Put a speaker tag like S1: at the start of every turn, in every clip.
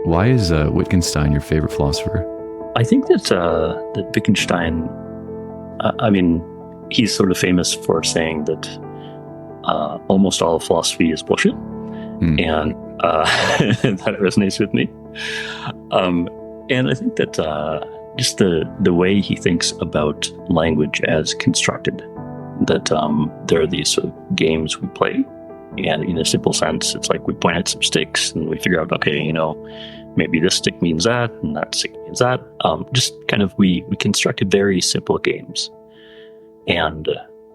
S1: Why is Wittgenstein your favorite philosopher?
S2: I think that Wittgenstein, I mean, he's sort of famous for saying that almost all of philosophy is bullshit, and that resonates with me. And I think that just the way he thinks about language as constructed, that there are these sort of games we play, and in a simple sense, it's like we point at some sticks and we figure out, okay, maybe this stick means that, and that stick means that. Just kind of we constructed very simple games, and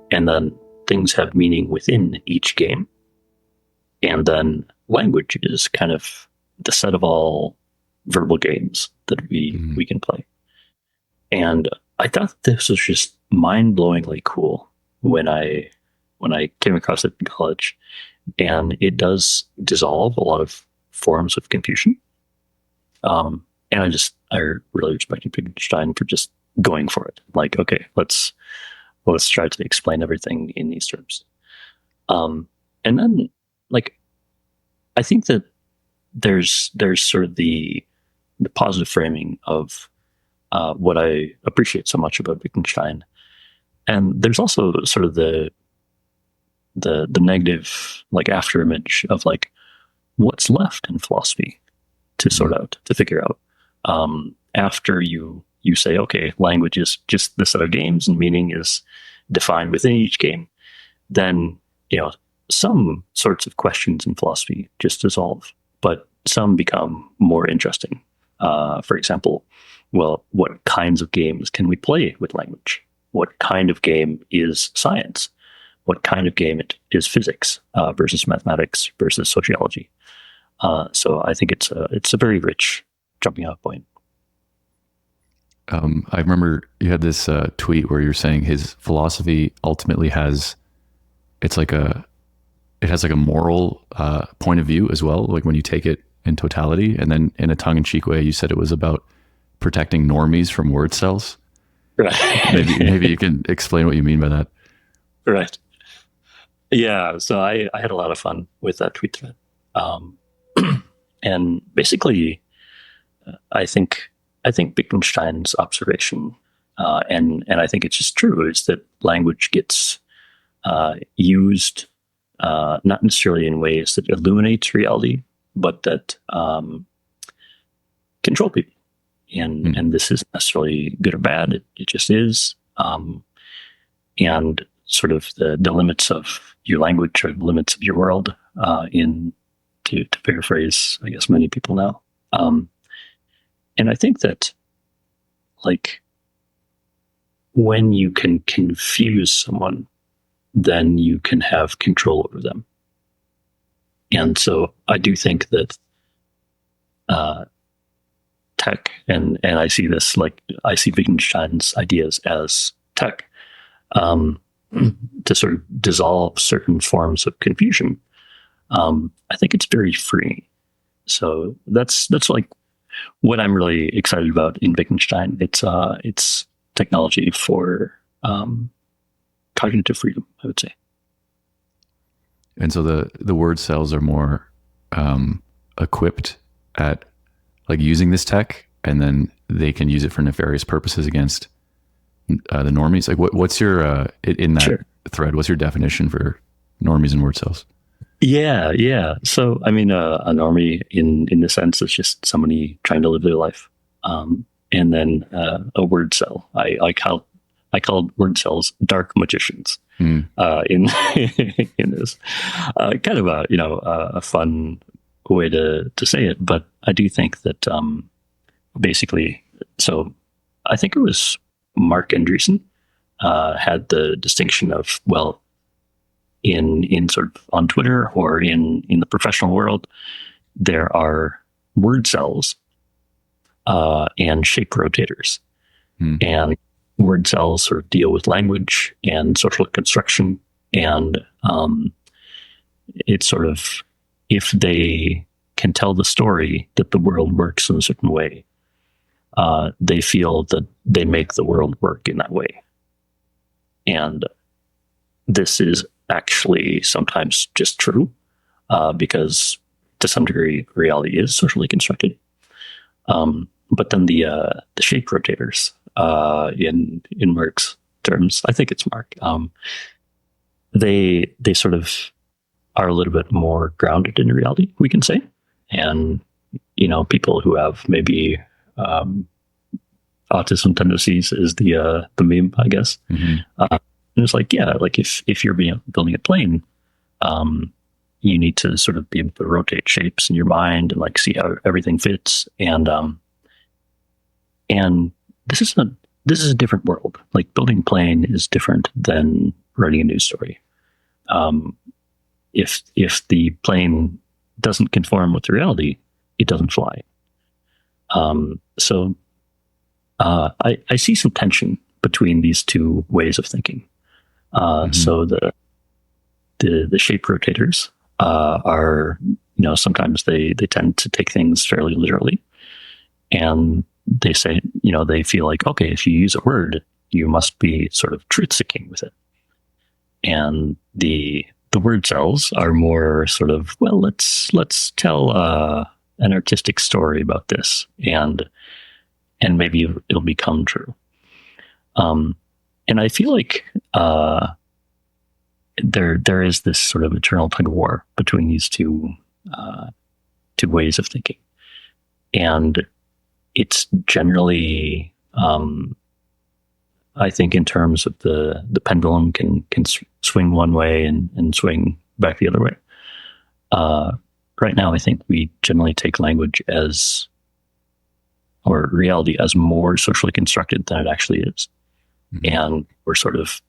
S2: then things have meaning within each game, and then language is kind of the set of all verbal games that we can play. And I thought this was just mind-blowingly cool when I came across it in college, and it does dissolve a lot of forms of confusion. And I really respect Wittgenstein for just going for it. Like, okay, let's try to explain everything in these terms. And then, like, I think that there's sort of the positive framing of what I appreciate so much about Wittgenstein, and there's also sort of the negative, like, after image of like what's left in philosophy to sort out, to figure out. After you say, okay, language is just the set of games and meaning is defined within each game, then, some sorts of questions in philosophy just dissolve, but some become more interesting. For example, well, what kinds of games can we play with language? What kind of game is science? What kind of game is physics versus mathematics versus sociology? So I think it's a very rich jumping off point.
S1: I remember you had this tweet where you're saying his philosophy ultimately has a moral point of view as well, like when you take it in totality. And then in a tongue-in-cheek way, you said it was about protecting normies from Wordcels.
S2: Right.
S1: maybe you can explain what you mean by that.
S2: Right. Yeah. So I had a lot of fun with that tweet thread. And basically, I think Wittgenstein's observation, and I think it's just true, is that language gets used not necessarily in ways that illuminates reality, but that control people. And this isn't necessarily good or bad. It just is. And sort of the limits of your language or the limits of your world, to paraphrase, I guess many people know. And I think that, like, when you can confuse someone, then you can have control over them. And so I do think that tech, and I see this, like, I see Wittgenstein's ideas as tech, to sort of dissolve certain forms of confusion. I think it's very free. So that's like what I'm really excited about in Wittgenstein. It's technology for cognitive freedom, I would say.
S1: And so the word cells are more equipped at, like, using this tech, and then they can use it for nefarious purposes against the normies. Like, what's your in that thread? What's your definition for normies and word cells?
S2: Yeah. So, I mean, a normie in the sense is just somebody trying to live their life. And then a word cell. I called word cells dark magicians in this. Kind of a fun way to say it, but I do think that basically, so I think it was Mark Andreessen had the distinction of, well, in sort of on Twitter or in the professional world, there are word cells and shape rotators. And word cells sort of deal with language and social construction, and it's sort of, if they can tell the story that the world works in a certain way, they feel that they make the world work in that way. And this is actually sometimes just true, because to some degree reality is socially constructed. But then the shape rotators, in Mark's terms, I think it's Mark. They sort of are a little bit more grounded in reality, we can say, and people who have maybe autism tendencies is the meme, I guess.
S1: Mm-hmm.
S2: And it's like, yeah, like if you're building a plane, you need to sort of be able to rotate shapes in your mind and like see how everything fits. And this is a different world. Like building a plane is different than writing a news story. If the plane doesn't conform with reality, it doesn't fly. So I see some tension between these two ways of thinking. So the shape rotators are, sometimes they tend to take things fairly literally, and they say, they feel like, okay, if you use a word, you must be sort of truth seeking with it. And the Wordcels are more sort of, well, let's tell an artistic story about this, and maybe it'll become true. And I feel like there is this sort of eternal tug of war between these two ways of thinking, and it's generally, I think, in terms of the pendulum can swing one way and swing back the other way. Right now, I think we generally take language or reality as more socially constructed than it actually is. Mm-hmm. And we're sort of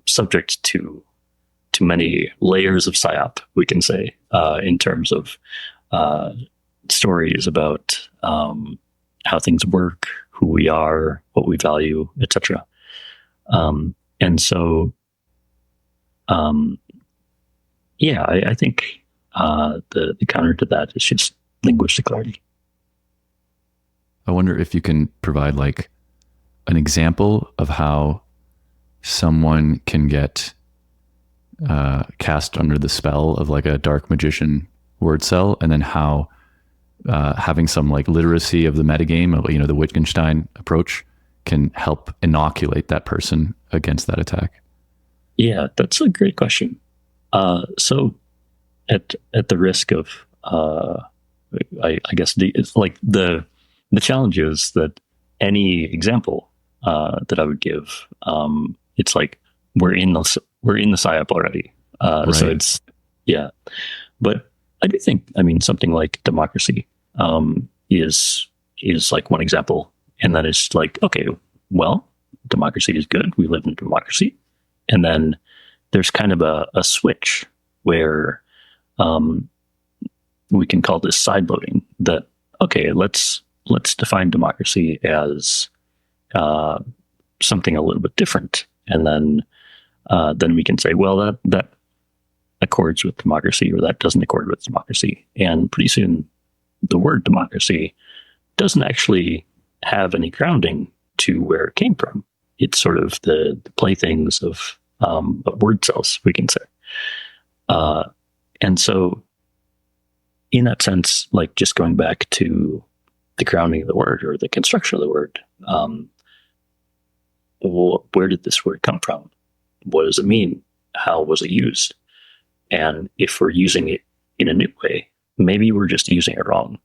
S2: subject to many layers of psyop, we can say, in terms of stories about how things work, who we are, what we value, etc. And so, I think the counter to that is just linguistic clarity.
S1: I wonder if you can provide like an example of how someone can get cast under the spell of like a dark magician word cell, and then how having some like literacy of the metagame, the Wittgenstein approach, can help inoculate that person against that attack.
S2: Yeah, that's a great question. So at the risk of, I guess it's like the challenge is that any example that I would give, it's like we're in the psyop already. Right. So it's, yeah. But I do think, something like democracy is like one example, and that is like, okay, well, democracy is good. We live in a democracy, and then there's kind of a switch where we can call this sideloading. That, okay, let's define democracy as something a little bit different, and then we can say, well, that accords with democracy, or that doesn't accord with democracy. And pretty soon, the word democracy doesn't actually have any grounding to where it came from. It's sort of the playthings of word cells, we can say. And so, in that sense, like just going back to the grounding of the word or the construction of the word, where did this word come from? What does it mean? How was it used? And if we're using it in a new way, maybe we're just using it wrong.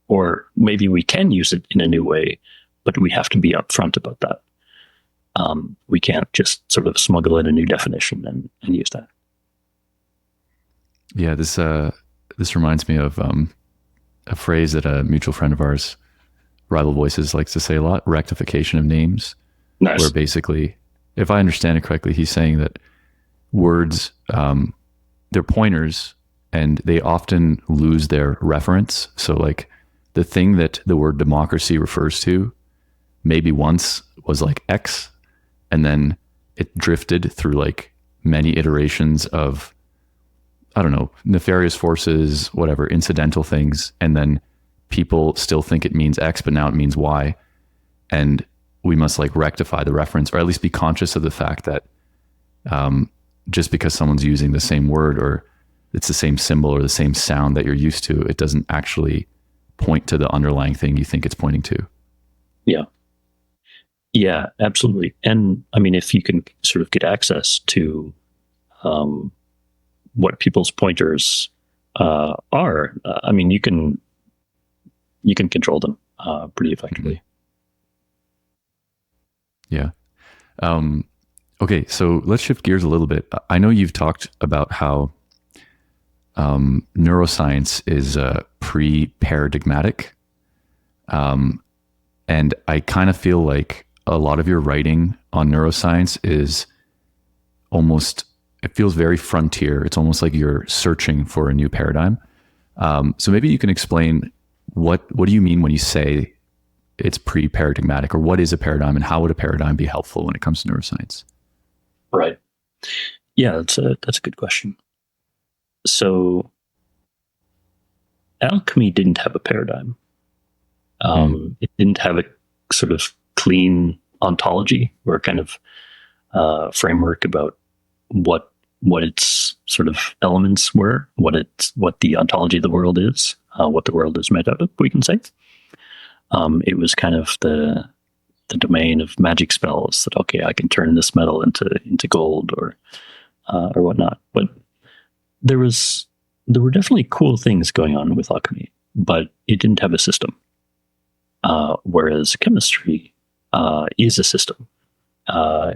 S2: Or maybe we can use it in a new way, but we have to be upfront about that. We can't just sort of smuggle in a new definition and use that.
S1: Yeah, this reminds me of a phrase that a mutual friend of ours, Rival Voices, likes to say a lot: rectification of names.
S2: Nice.
S1: Where basically, if I understand it correctly, he's saying that words, they're pointers, and they often lose their reference. So like the thing that the word democracy refers to maybe once was like X, and then it drifted through like many iterations of, I don't know, nefarious forces, whatever, incidental things. And then people still think it means X, but now it means Y. And we must like rectify the reference, or at least be conscious of the fact that just because someone's using the same word, or it's the same symbol or the same sound that you're used to, it doesn't actually point to the underlying thing you think it's pointing to.
S2: Yeah. Yeah, absolutely. And I mean, if you can sort of get access to what people's pointers are, I mean, you can control them pretty effectively.
S1: Yeah. Okay, so let's shift gears a little bit. I know you've talked about how neuroscience is pre-paradigmatic. And I kind of feel like a lot of your writing on neuroscience is almost, it feels very frontier. It's almost like you're searching for a new paradigm. So maybe you can explain what do you mean when you say it's pre-paradigmatic, or what is a paradigm and how would a paradigm be helpful when it comes to neuroscience?
S2: Right. Yeah, that's a good question. So alchemy didn't have a paradigm. It didn't have a sort of clean ontology or kind of framework about what its sort of elements were, what the ontology of the world is, what the world is made out of, we can say. It was kind of the domain of magic spells that, okay, I can turn this metal into gold or whatnot. But there were definitely cool things going on with alchemy, but it didn't have a system. Whereas chemistry is a system.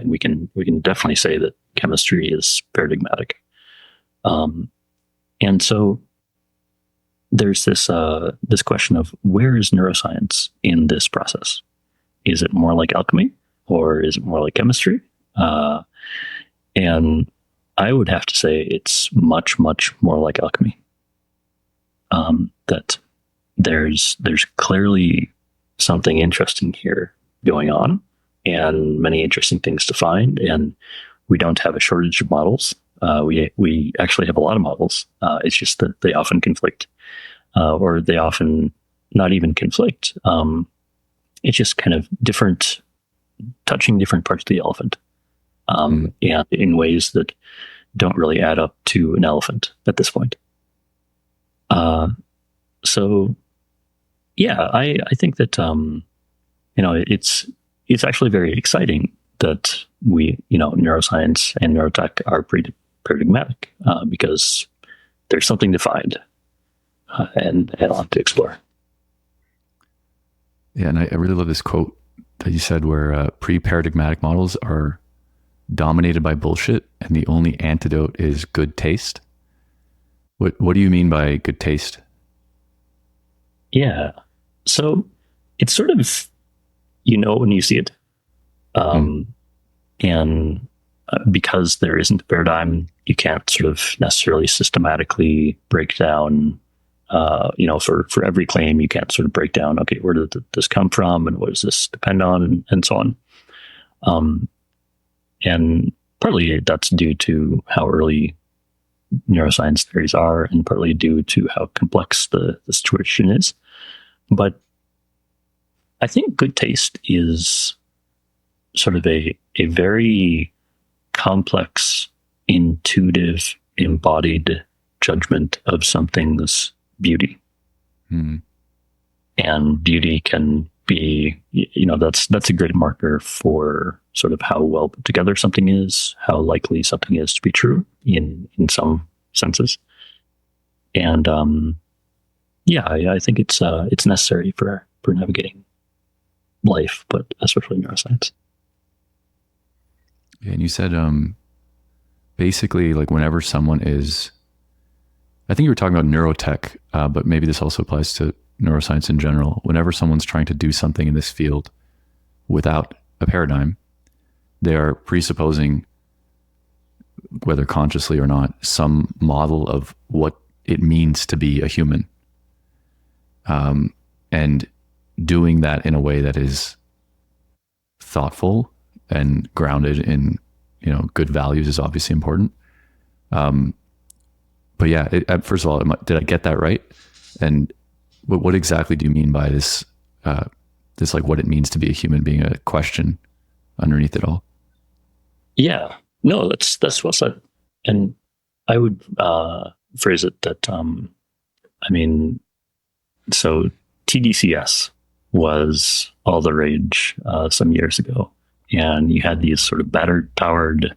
S2: We can definitely say that chemistry is paradigmatic. And so there's this question of, where is neuroscience in this process? Is it more like alchemy, or is it more like chemistry? And I would have to say it's much, much more like alchemy. That there's clearly something interesting here going on, and many interesting things to find. And we don't have a shortage of models. We actually have a lot of models. It's just that they often conflict, or they often not even conflict. It's just kind of touching different parts of the elephant, and in ways that don't really add up to an elephant at this point. So yeah, I think that it's actually very exciting that neuroscience and neurotech are paradigmatic, because there's something to find and on to explore.
S1: Yeah, and I really love this quote that you said, where pre-paradigmatic models are dominated by bullshit and the only antidote is good taste. What do you mean by good taste?
S2: Yeah. So it's sort of, when you see it. And because there isn't a paradigm, you can't sort of necessarily systematically break down, for every claim, you can't sort of break down, okay, where did this come from and what does this depend on, and so on. And partly that's due to how early neuroscience theories are, and partly due to how complex the situation is. But I think good taste is sort of a very complex, intuitive, embodied judgment of something's beauty. And beauty can be, that's a great marker for sort of how well put together something is, how likely something is to be true in some senses. And I think it's necessary for navigating life, but especially neuroscience.
S1: Yeah, and you said basically, like, whenever someone is, I think you were talking about neurotech, but maybe this also applies to neuroscience in general. Whenever someone's trying to do something in this field without a paradigm, they are presupposing, whether consciously or not, some model of what it means to be a human. And doing that in a way that is thoughtful and grounded in, good values is obviously important. But yeah, first of all, did I get that right? And what exactly do you mean by this, like what it means to be a human being, a question underneath it all?
S2: Yeah, no, that's well said. And I would phrase it that, I mean, so TDCS was all the rage some years ago. And you had these sort of battery-powered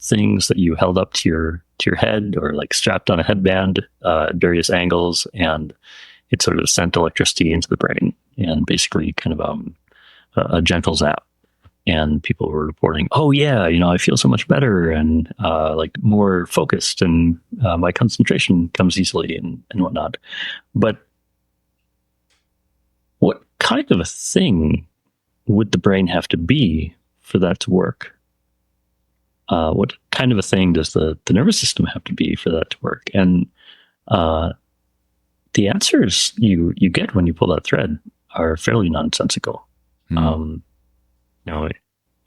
S2: things that you held up to your head or like strapped on a headband at various angles, and it sort of sent electricity into the brain and basically kind of a gentle zap. And people were reporting, oh yeah, I feel so much better and like more focused, and my concentration comes easily and whatnot. But what kind of a thing would the brain have to be for that to work? What kind of a thing does the nervous system have to be for that to work? And the answers you get when you pull that thread are fairly nonsensical.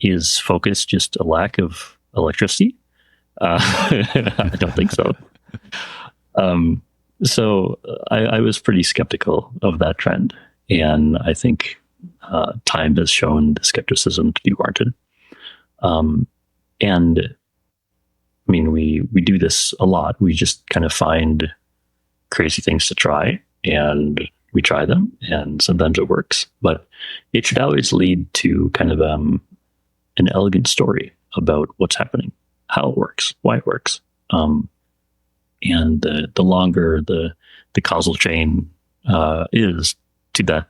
S2: Is focus just a lack of electricity? I don't think so. So I was pretty skeptical of that trend, and I think time has shown the skepticism to be warranted. And I mean, we do this a lot. We just kind of find crazy things to try, and we try them, and sometimes it works. But it should always lead to kind of an elegant story about what's happening, how it works, why it works. And the longer the causal chain is to that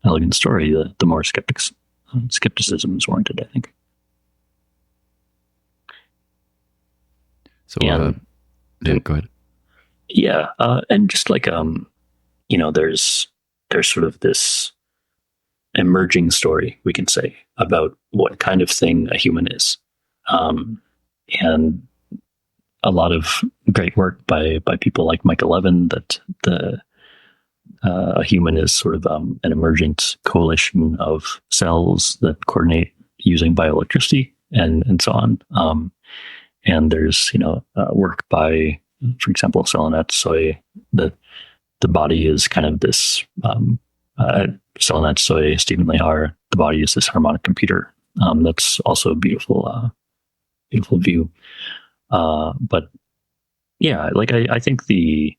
S2: elegant story, the more skepticism is warranted, I think.
S1: So, yeah, go ahead.
S2: Yeah, and just like there's sort of this emerging story, we can say, about what kind of thing a human is, and a lot of great work by people like Michael Levin that a human is sort of an emergent coalition of cells that coordinate using bioelectricity and so on. And there's work by, for example, Selenet Soy, that the body is kind of this Selenet Soy, Stephen Lehar, the body is this harmonic computer. That's also a beautiful view. But yeah, like I think the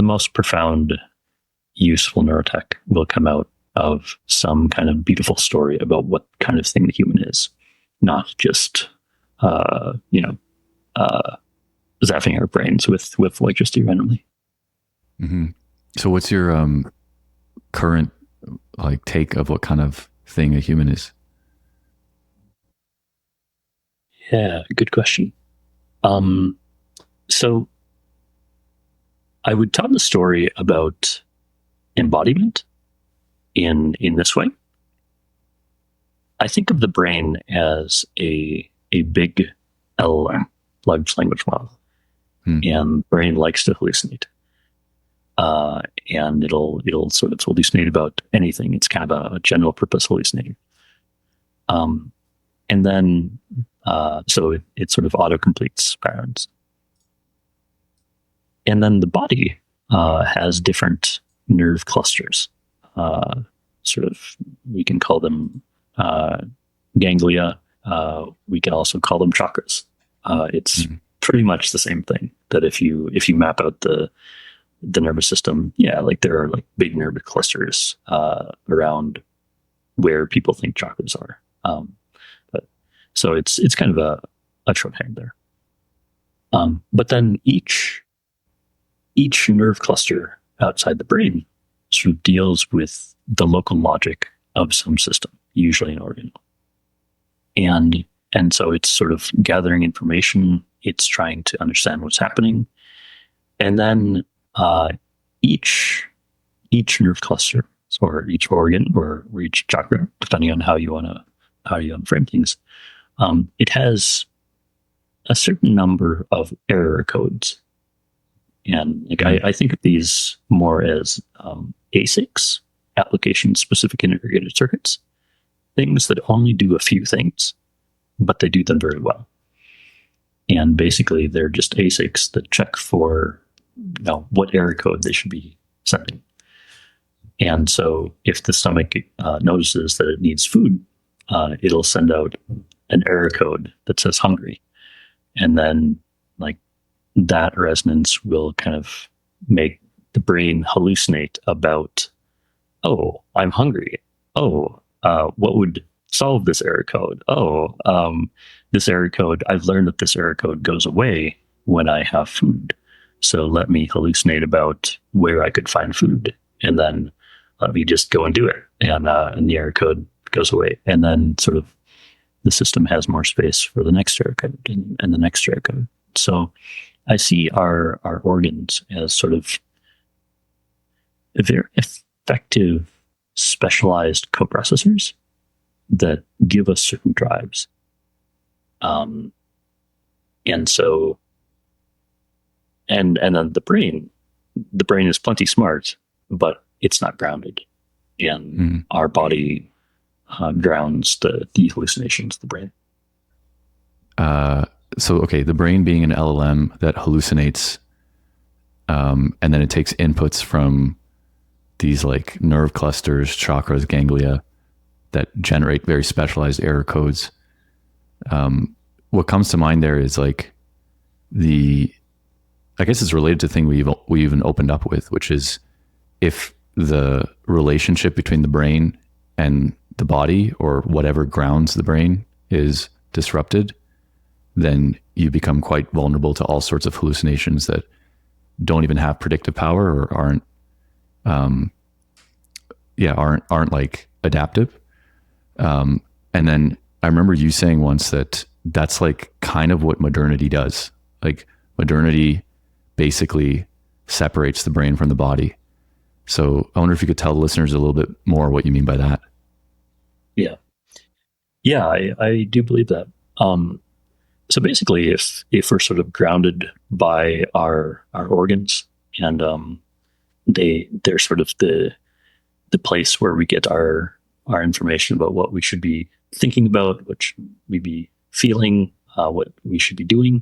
S2: most profound, useful neurotech will come out of some kind of beautiful story about what kind of thing the human is, not just zapping our brains with electricity randomly.
S1: Mm-hmm. So what's your current take of what kind of thing a human is?
S2: Yeah, good question. So I would tell the story about embodiment in this way. I think of the brain as a big LLM, large language model, and brain likes to hallucinate. And it'll sort of hallucinate about anything. It's kind of a general purpose hallucinator. And then so it sort of auto completes patterns. And then the body has different nerve clusters. Sort of, we can call them ganglia. We can also call them chakras. It's pretty much the same thing. That if you map out the nervous system, yeah, like there are like big nerve clusters around where people think chakras are. But so it's kind of a shorthand there. But then each nerve cluster outside the brain sort of deals with the local logic of some system, usually an organ. And so it's sort of gathering information. It's trying to understand what's happening. And then each nerve cluster, or each organ, or each chakra, depending on how you want to frame things, it has a certain number of error codes. And I think of these more as ASICs, application-specific integrated circuits, things that only do a few things, but they do them very well. And basically, they're just ASICs that check for what error code they should be sending. And so if the stomach notices that it needs food, it'll send out an error code that says hungry. And then that resonance will kind of make the brain hallucinate about, oh, I'm hungry. Oh, what would solve this error code? Oh, this error code, I've learned that this error code goes away when I have food. So let me hallucinate about where I could find food, and then let me just go and do it. And the error code goes away. And then sort of the system has more space for the next error code and the next error code. So I see our organs as sort of very effective, specialized coprocessors that give us certain drives. And so, and then the brain is plenty smart, but it's not grounded. And our body grounds the hallucinations of the brain.
S1: So, okay, the brain being an LLM that hallucinates, and then it takes inputs from these like nerve clusters, chakras, ganglia that generate very specialized error codes. What comes to mind there is like I guess it's related to the thing we even opened up with, which is if the relationship between the brain and the body, or whatever grounds the brain, is disrupted, then you become quite vulnerable to all sorts of hallucinations that don't even have predictive power or aren't like adaptive. And then I remember you saying once that that's like kind of what modernity does. Like modernity basically separates the brain from the body. So I wonder if you could tell the listeners a little bit more what you mean by that.
S2: Yeah, I do believe that. So basically, if we're sort of grounded by our organs, and they're sort of the place where we get our information about what we should be thinking about, what should we be feeling, what we should be doing,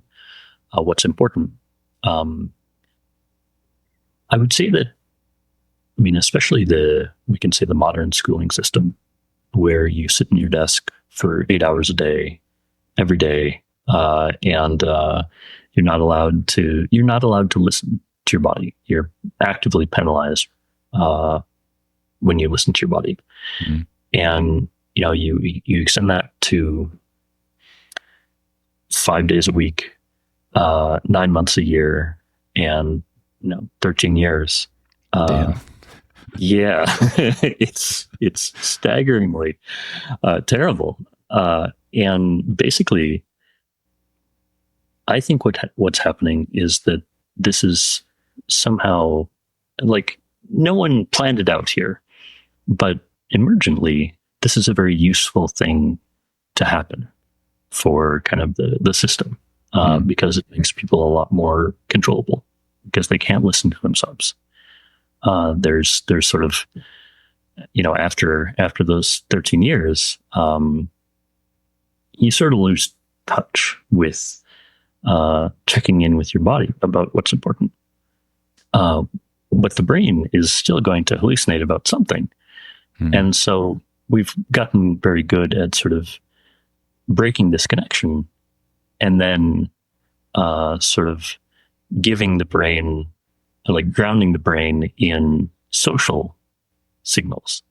S2: what's important. I would say that, I mean, especially we can say the modern schooling system, where you sit in your desk for 8 hours a day, every day, and you're not allowed to listen to your body. You're actively penalized when you listen to your body. Mm-hmm. And you extend that to 5 days a week, 9 months a year, and 13 years.
S1: Damn.
S2: Yeah, it's staggeringly terrible. And basically, I think what's happening is that this is somehow, like, no one planned it out here, but emergently, this is a very useful thing to happen for kind of the system, because it makes people a lot more controllable, because they can't listen to themselves. There's sort of, after those 13 years, you sort of lose touch with checking in with your body about what's important. But the brain is still going to hallucinate about something. And so we've gotten very good at sort of breaking this connection, and then sort of giving the brain, like grounding the brain in social signals,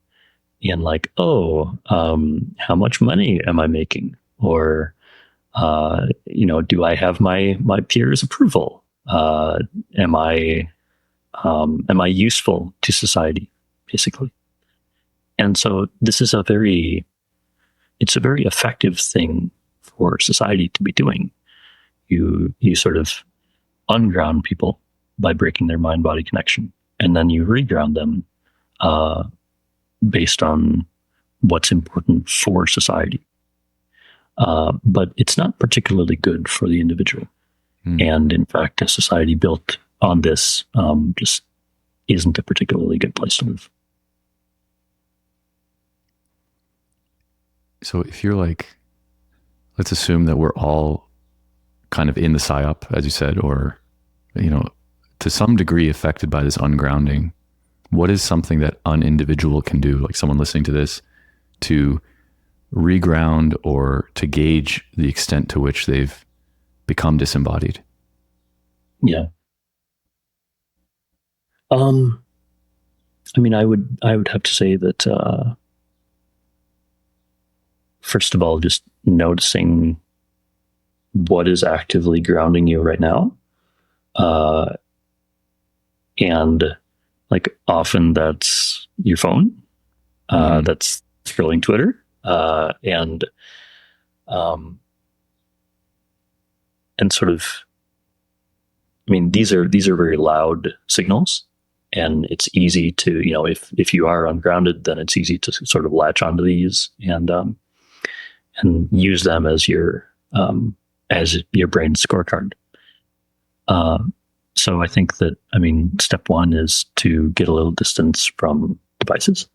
S2: in like, how much money am I making? Or, do I have my peers' approval? Am I useful to society, basically? And so this is it's a very effective thing for society to be doing. You sort of unground people by breaking their mind-body connection, and then you reground them based on what's important for society. But it's not particularly good for the individual. And in fact, a society built on this just isn't a particularly good place to live.
S1: So if you're like, let's assume that we're all kind of in the psyop, as you said, or, to some degree affected by this ungrounding, what is something that an individual can do, like someone listening to this, to reground or to gauge the extent to which they've become disembodied?
S2: Yeah. I mean, I would have to say that first of all, just noticing what is actively grounding you right now, and like often that's your phone, that's scrolling Twitter, um, and sort of, I mean, these are very loud signals, and it's easy to, if you are ungrounded, then it's easy to sort of latch onto these and use them as your brain scorecard. So I think that, I mean, step one is to get a little distance from devices.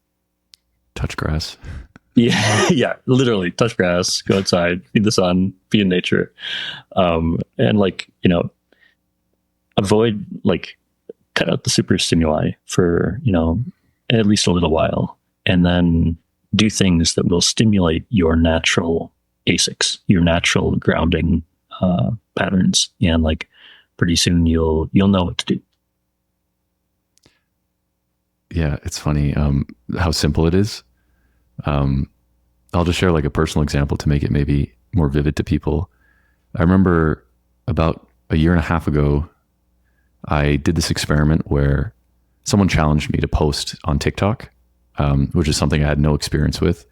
S1: Touch grass.
S2: Yeah, literally touch grass, go outside, see the sun, be in nature, and avoid, cut out the super stimuli for at least a little while, and then do things that will stimulate your natural ASICs, your natural grounding patterns, and pretty soon you'll know what to do.
S1: Yeah, it's funny how simple it is. I'll just share a personal example to make it maybe more vivid to people. I remember about a year and a half ago, I did this experiment where someone challenged me to post on TikTok, which is something I had no experience with.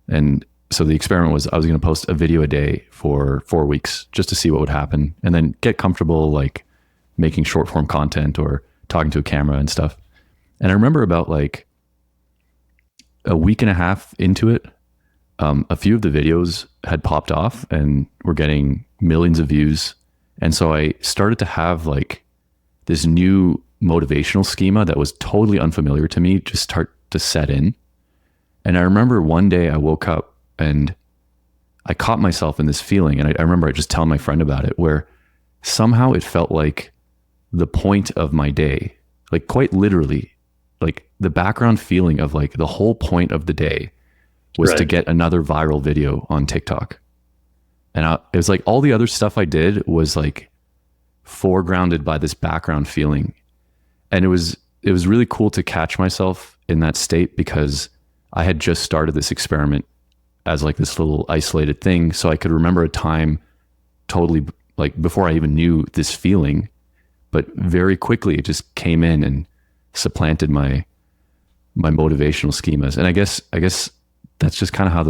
S1: And so the experiment was I was going to post a video a day for 4 weeks just to see what would happen, and then get comfortable making short form content or talking to a camera and stuff. And I remember about a week and a half into it, a few of the videos had popped off and were getting millions of views. And so I started to have this new motivational schema that was totally unfamiliar to me just start to set in. And I remember one day I woke up and I caught myself in this feeling. And I remember I just telling my friend about it, where somehow it felt like the point of my day, quite literally, the background feeling of the whole point of the day was
S2: Right.
S1: to get another viral video on TikTok. And it was all the other stuff I did was foregrounded by this background feeling. And it was really cool to catch myself in that state, because I had just started this experiment as this little isolated thing. So I could remember a time totally before I even knew this feeling, but very quickly it just came in and supplanted my motivational schemas. And I guess that's just kind of how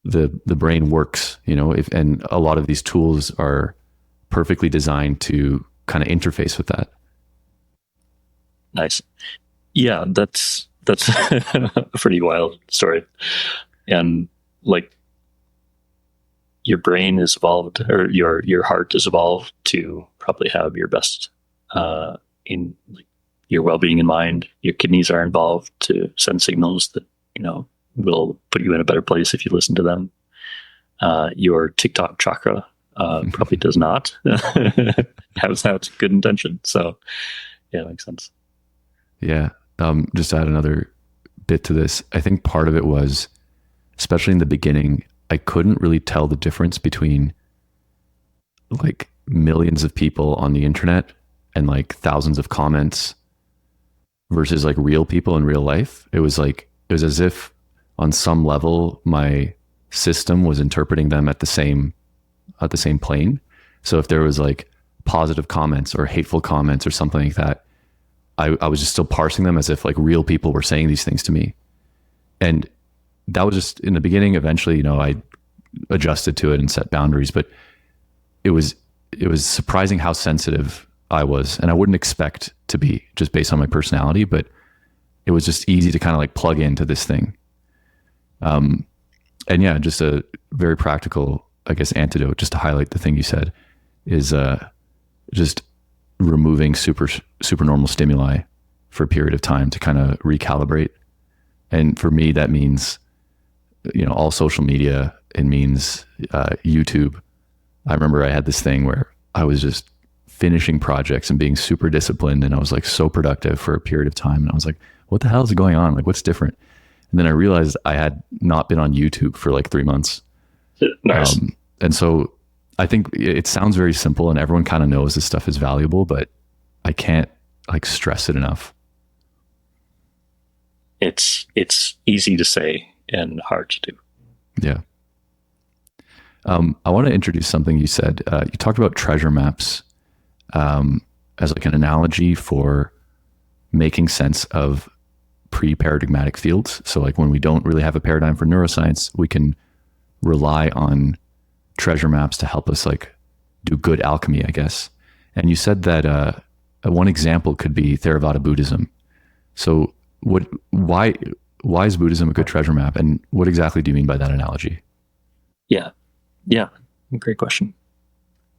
S1: the brain works, and a lot of these tools are perfectly designed to kind of interface with that.
S2: Nice. Yeah, that's a pretty wild story. And your brain is evolved, or your heart is evolved to probably have your best in your well-being in mind. Your kidneys are involved to send signals that will put you in a better place if you listen to them. Your TikTok chakra probably does not have that good intention. So yeah, it makes sense.
S1: Yeah. Just to add another bit to this, I think part of it was, especially in the beginning, I couldn't really tell the difference between millions of people on the internet and thousands of comments versus real people in real life. It was as if on some level my system was interpreting them at the same plane. So if there was positive comments or hateful comments or something like that, I was just still parsing them as if real people were saying these things to me. And that was just in the beginning. Eventually, I adjusted to it and set boundaries, but it was surprising how sensitive I was, and I wouldn't expect to be just based on my personality, but it was just easy to kind of plug into this thing. And yeah, just a very practical, I guess, antidote, just to highlight the thing you said, is just removing super normal stimuli for a period of time to kind of recalibrate. And for me, that means, all social media. It means YouTube. I remember I had this thing where I was just finishing projects and being super disciplined, and I was so productive for a period of time. And I was like, what the hell is going on? What's different? And then I realized I had not been on YouTube for 3 months.
S2: Nice.
S1: And so I think it sounds very simple and everyone kind of knows this stuff is valuable, but I can't like stress it enough.
S2: It's easy to say and hard to do.
S1: Yeah. I want to introduce something you said. You talked about treasure maps as like an analogy for making sense of pre-paradigmatic fields. So like when we don't really have a paradigm for neuroscience, we can rely on treasure maps to help us like do good alchemy, I guess. And you said that one example could be Theravada Buddhism. So why is Buddhism a good treasure map? And what exactly do you mean by that analogy?
S2: Yeah, great question.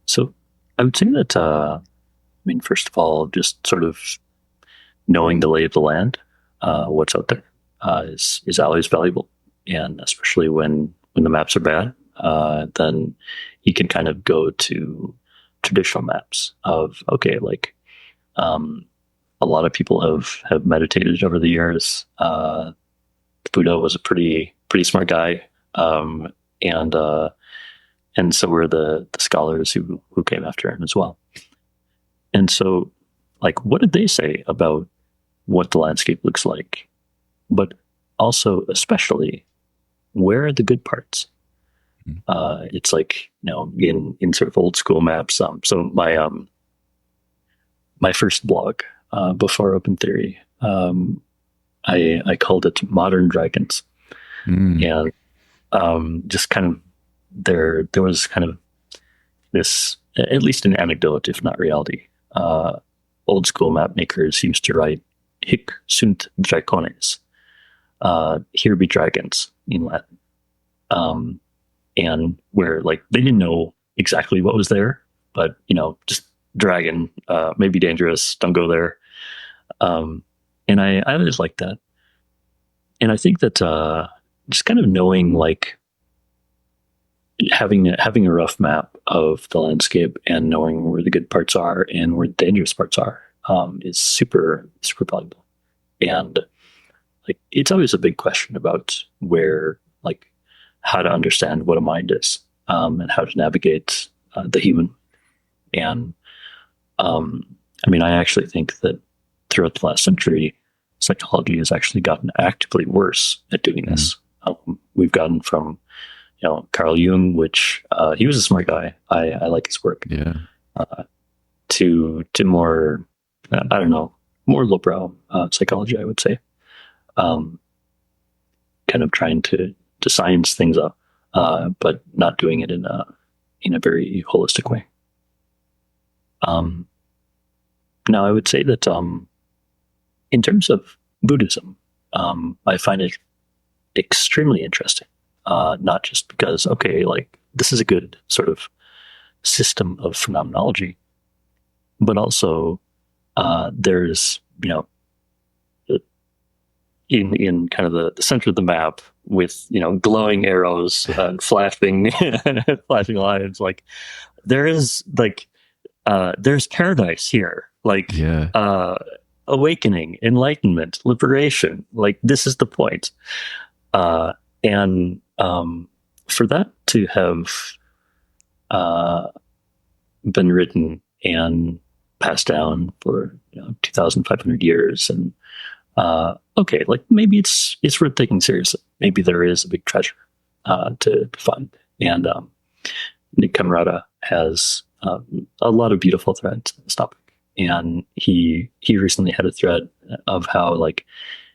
S2: So I would say that, first of all, just sort of knowing the lay of the land, what's out there, is always valuable. And especially when the maps are bad, then you can kind of go to traditional maps of, okay, like, a lot of people have meditated over the years. The Buddha was a pretty smart guy. And so were the scholars who came after him as well. And so, like, what did they say about what the landscape looks like? But also, especially, where are the good parts? It's like, in sort of old school maps. So my first blog before Open Theory, I called it Modern Dragons, and just kind of there was kind of this, at least an anecdote, if not reality. Old school map makers used to write "Hic sunt dracones," "Here be dragons" in Latin, and where like they didn't know exactly what was there, but just dragon, maybe dangerous, don't go there. And I always liked that, and I think that just kind of knowing, like, having a rough map of the landscape and knowing where the good parts are and where the dangerous parts are, is super valuable. And like, it's always a big question about where, like, how to understand what a mind is, and how to navigate the human. And I actually think that throughout the last century, psychology has actually gotten actively worse at doing this. We've gotten from Carl Jung, which he was a smart guy. I like his work.
S1: Yeah.
S2: To more, I don't know, more lowbrow psychology, I would say. Kind of trying to science things up, but not doing it in a very holistic way. Now, I would say that in terms of Buddhism, I find it extremely interesting. Not just because, okay, like, this is a good sort of system of phenomenology, but also there's, in kind of the center of the map with, glowing arrows and flashing lines, like, there is, like, there's paradise here, like, awakening, enlightenment, liberation, like, this is the point. And for that to have been written and passed down for 2,500 years, and okay, like, maybe it's worth taking seriously. Maybe there is a big treasure to find. And Nick Camarada has a lot of beautiful threads on this topic, and he recently had a thread of how, like,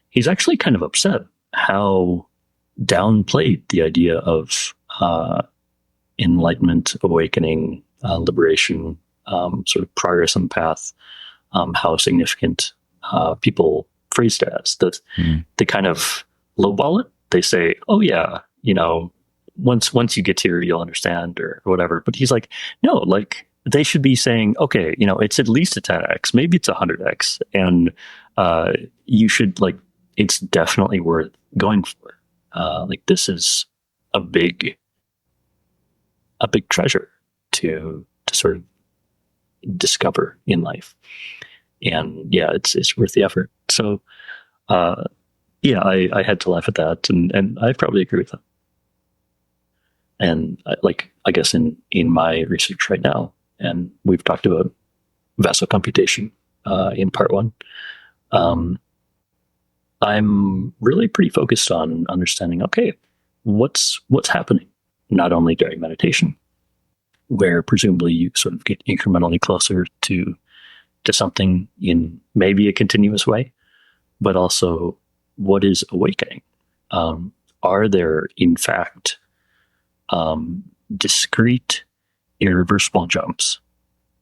S2: he's actually kind of upset how downplayed the idea of enlightenment, awakening, liberation, sort of progress on the path, how significant people phrased it as. That they kind of lowball it. They say, oh yeah, once you get here, you'll understand, or whatever. But he's like, no, like, they should be saying, okay, it's at least a 10x, maybe it's 100x, and you should, like, it's definitely worth going for. Like, this is a big treasure to sort of discover in life. And yeah, it's worth the effort. So yeah, I had to laugh at that, and I probably agree with them. And like, I guess in my research right now, and we've talked about Vasocomputation in part one. I'm really pretty focused on understanding, okay, what's happening, not only during meditation, where presumably you sort of get incrementally closer to something in maybe a continuous way, but also what is awakening? Are there, in fact, discrete, irreversible jumps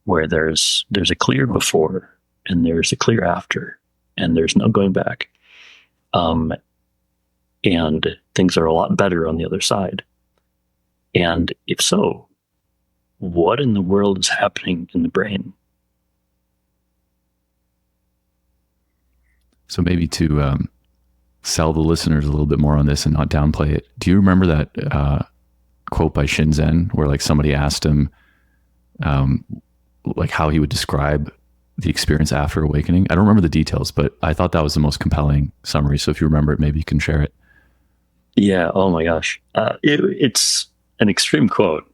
S2: where there's a clear before and there's a clear after, and there's no going back, and things are a lot better on the other side? And if so, what in the world is happening in the brain?
S1: So maybe to sell the listeners a little bit more on this and not downplay it, do you remember that quote by Shinzen where like somebody asked him like how he would describe the experience after awakening? I don't remember the details, but I thought that was the most compelling summary. So if you remember it, maybe you can share it.
S2: Yeah. Oh my gosh. It's an extreme quote.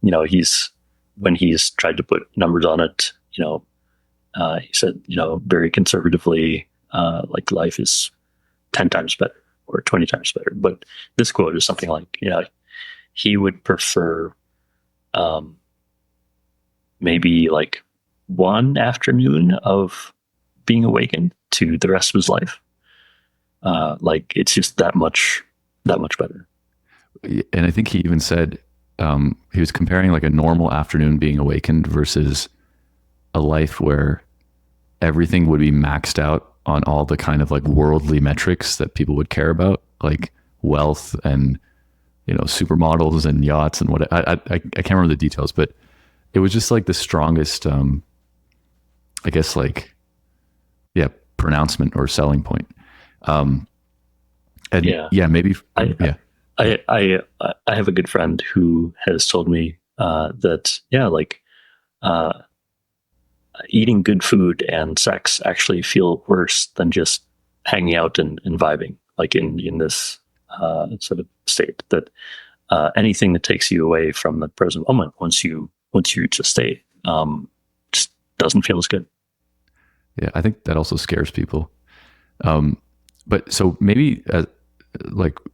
S2: When he's tried to put numbers on it, he said, very conservatively, like life is 10 times better or 20 times better. But this quote is something like, he would prefer, maybe like one afternoon of being awakened to the rest of his life. Like it's just that much better.
S1: And I think he even said he was comparing like a normal afternoon being awakened versus a life where everything would be maxed out on all the kind of like worldly metrics that people would care about, like wealth and supermodels and yachts and what. I can't remember the details, but it was just like the strongest, I guess, like, yeah, pronouncement or selling point. And maybe,
S2: I have a good friend who has told me that, eating good food and sex actually feel worse than just hanging out and vibing, like in this sort of state, that anything that takes you away from the present moment, once you reach a state, just doesn't feel as good.
S1: Yeah, I think that also scares people. But so maybe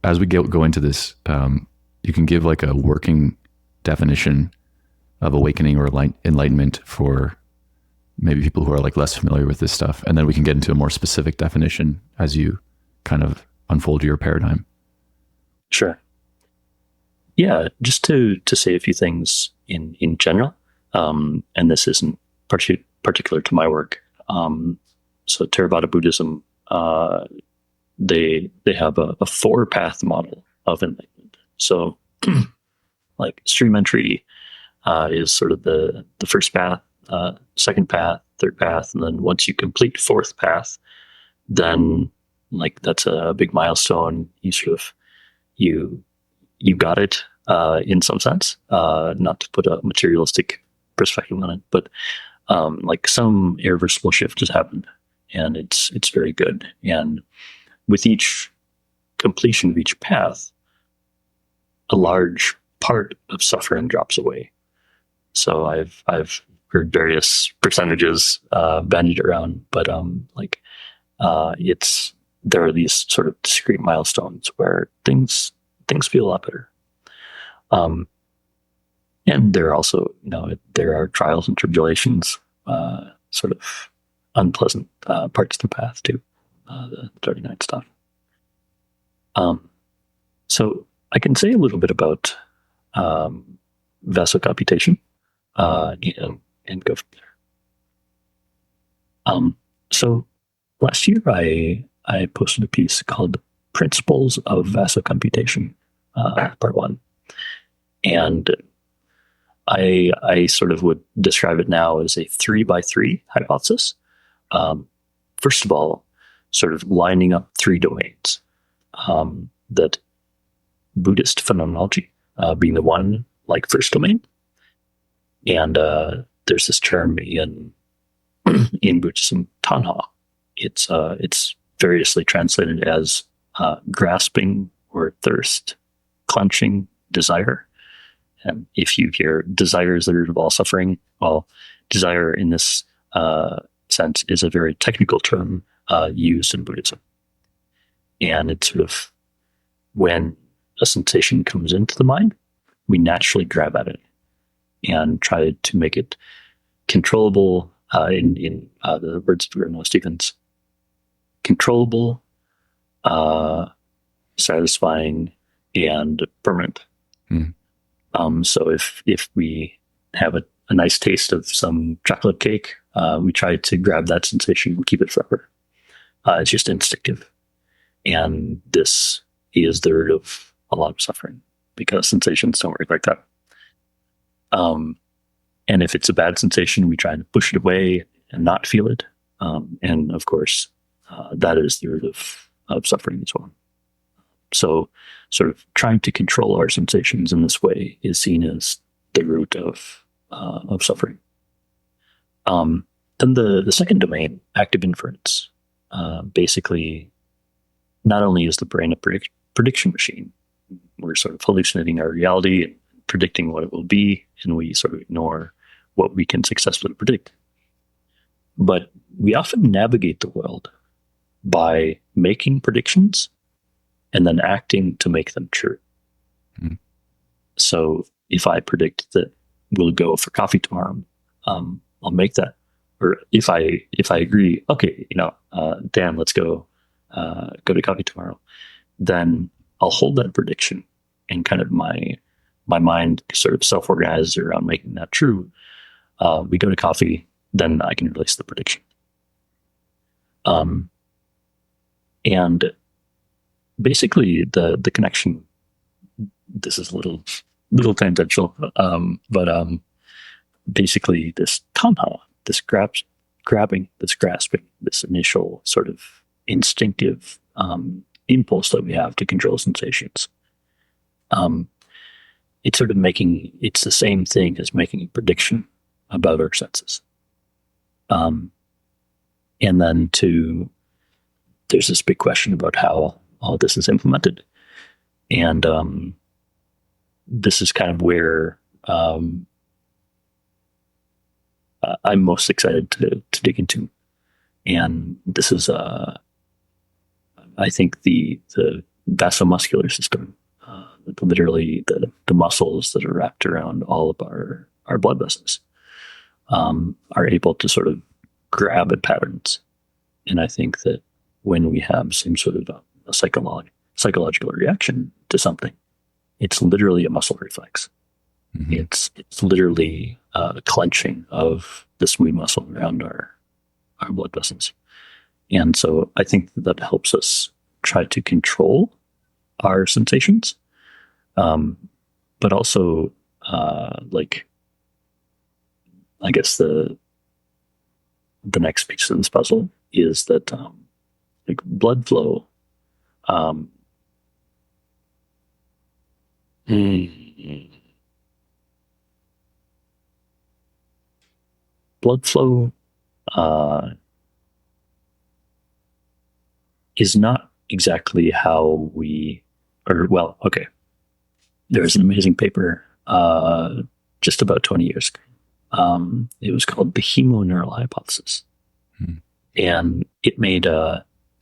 S1: as we go into this, you can give like a working definition of awakening or enlightenment for maybe people who are like less familiar with this stuff, and then we can get into a more specific definition as you kind of unfold your paradigm.
S2: Sure. Yeah, just to say a few things in general, and this isn't particular to my work. So Theravada Buddhism, they have a 4-path model of enlightenment. So like stream entry is sort of the first path, second path, third path, and then once you complete fourth path, then like that's a big milestone. You sort of you got it in some sense, not to put a materialistic perspective on it, but like some irreversible shift has happened, and it's very good. And with each completion of each path, a large part of suffering drops away. So I've heard various percentages bandied around, but there are these sort of discrete milestones where things feel a lot better. And there are also, there are trials and tribulations, sort of unpleasant parts of the path too, the 39 stuff. So I can say a little bit about Vasocomputation and go from there. So last year I posted a piece called Principles of Vasocomputation, part 1. And I sort of would describe it now as a 3x3 hypothesis. First of all, sort of lining up 3 domains, that Buddhist phenomenology being the one, like, first domain. And there's this term in Buddhism, tanha. It's variously translated as grasping or thirst, clenching, desire. And if you hear desire is the root of all suffering, well, desire in this sense is a very technical term used in Buddhism. And it's sort of when a sensation comes into the mind, we naturally grab at it and try to make it controllable, in the words of Noah Stephens, controllable, satisfying, and permanent. So if we have a nice taste of some chocolate cake, we try to grab that sensation and keep it forever. It's just instinctive. And this is the root of a lot of suffering, because sensations don't work like that. And if it's a bad sensation, we try to push it away and not feel it. And of course, that is the root of suffering as well. So sort of trying to control our sensations in this way is seen as the root of suffering. Then the second domain, active inference, basically not only is the brain a prediction machine, we're sort of hallucinating our reality and predicting what it will be, and we sort of ignore what we can successfully predict. But we often navigate the world by making predictions and then acting to make them true. So if I predict that we'll go for coffee tomorrow, I'll make that. Or if I agree, okay, Dan, let's go to coffee tomorrow, then I'll hold that prediction, and kind of my mind sort of self-organizes around making that true. We go to coffee, then I can release the prediction. And basically the connection, this is a little tangential, but basically this tanha, this grabbing, this grasping, this initial sort of instinctive impulse that we have to control sensations, it's sort of it's the same thing as making a prediction about our senses. And then there's this big question about how all this is implemented. And this is kind of where I'm most excited to dig into. And this is, I think, the vasomuscular system, literally the muscles that are wrapped around all of our blood vessels, are able to sort of grab at patterns. And I think that when we have some sort of a psychological reaction to something, it's literally a muscle reflex. Mm-hmm. It's literally a clenching of the smooth muscle around our blood vessels. And so I think that helps us try to control our sensations. But also, I guess the next piece of this puzzle is that, blood flow, blood flow, is not exactly how okay. There's an amazing paper, just about 20 years ago. It was called the hemoneural hypothesis. And it made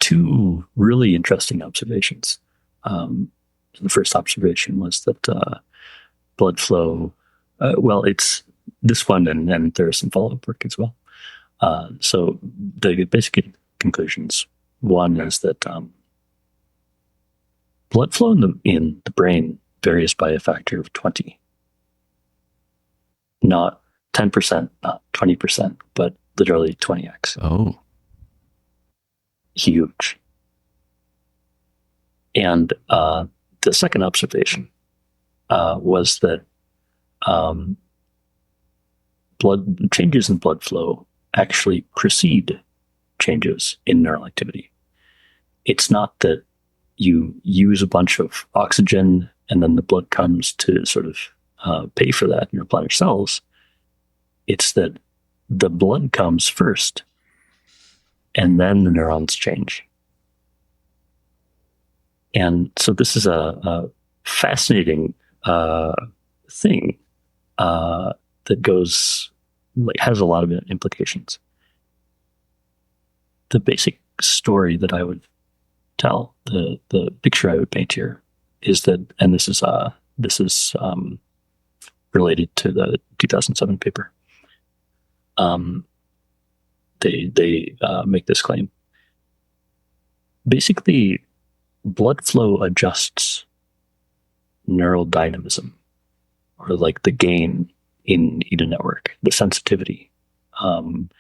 S2: two really interesting observations. The first observation was that blood flow, it's this one, and then there's some follow-up work as well. So the basic conclusions, one is that blood flow in the brain varies by a factor of 20. Not 10%, not 20%, but literally 20x.
S1: Oh.
S2: Huge. And the second observation was that changes in blood flow actually precede changes in neural activity. It's not that you use a bunch of oxygen and then the blood comes to sort of pay for that and replenish cells. It's that the blood comes first and then the neurons change. And so this is a fascinating thing that goes, like, has a lot of implications. The basic story that I would tell, the picture I would paint here, is that, and this is related to the 2007 paper. They make this claim. Basically, blood flow adjusts neural dynamism, or like the gain in a network, the sensitivity. And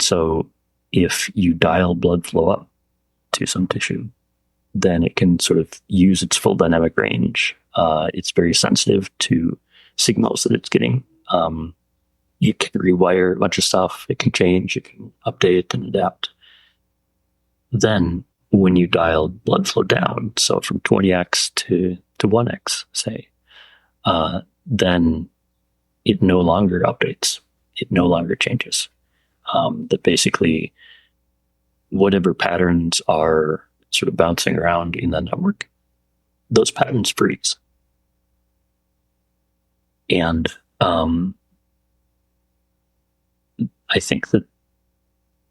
S2: so if you dial blood flow up to some tissue, then it can sort of use its full dynamic range. It's very sensitive to signals that it's getting. It can rewire a bunch of stuff. It can change. It can update and adapt. Then when you dial blood flow down, so from 20x to 1x, say, then it no longer updates. It no longer changes. That basically whatever patterns are sort of bouncing around in the network, those patterns freeze. And I think that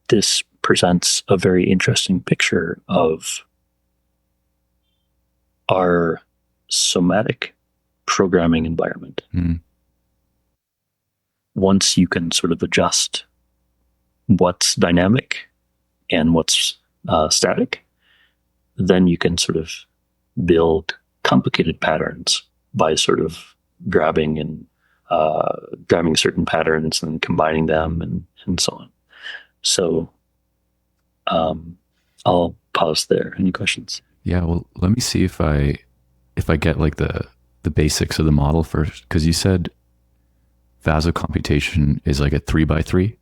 S2: this presents a very interesting picture of our somatic programming environment.
S1: Mm.
S2: Once you can sort of adjust what's dynamic and what's static, then you can sort of build complicated patterns by sort of grabbing certain patterns and combining them and so on. So I'll pause there. Any questions?
S1: Yeah, well, let me see if I get like the basics of the model first, because you said Vasocomputation is like a 3x3,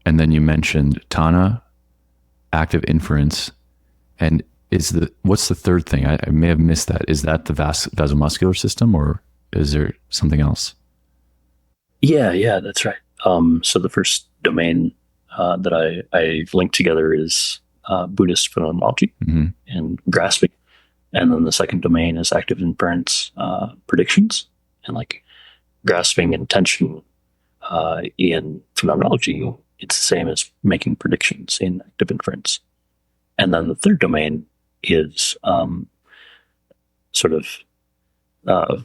S1: and then you mentioned Jhana, active inference, and what's the third thing? I may have missed that. Is that the vasomuscular system, or is there something else?
S2: Yeah, that's right. So the first domain that I linked together is Buddhist phenomenology and grasping. And then the second domain is active inference, predictions, and like grasping intention in phenomenology. It's the same as making predictions in active inference. And then the third domain is sort of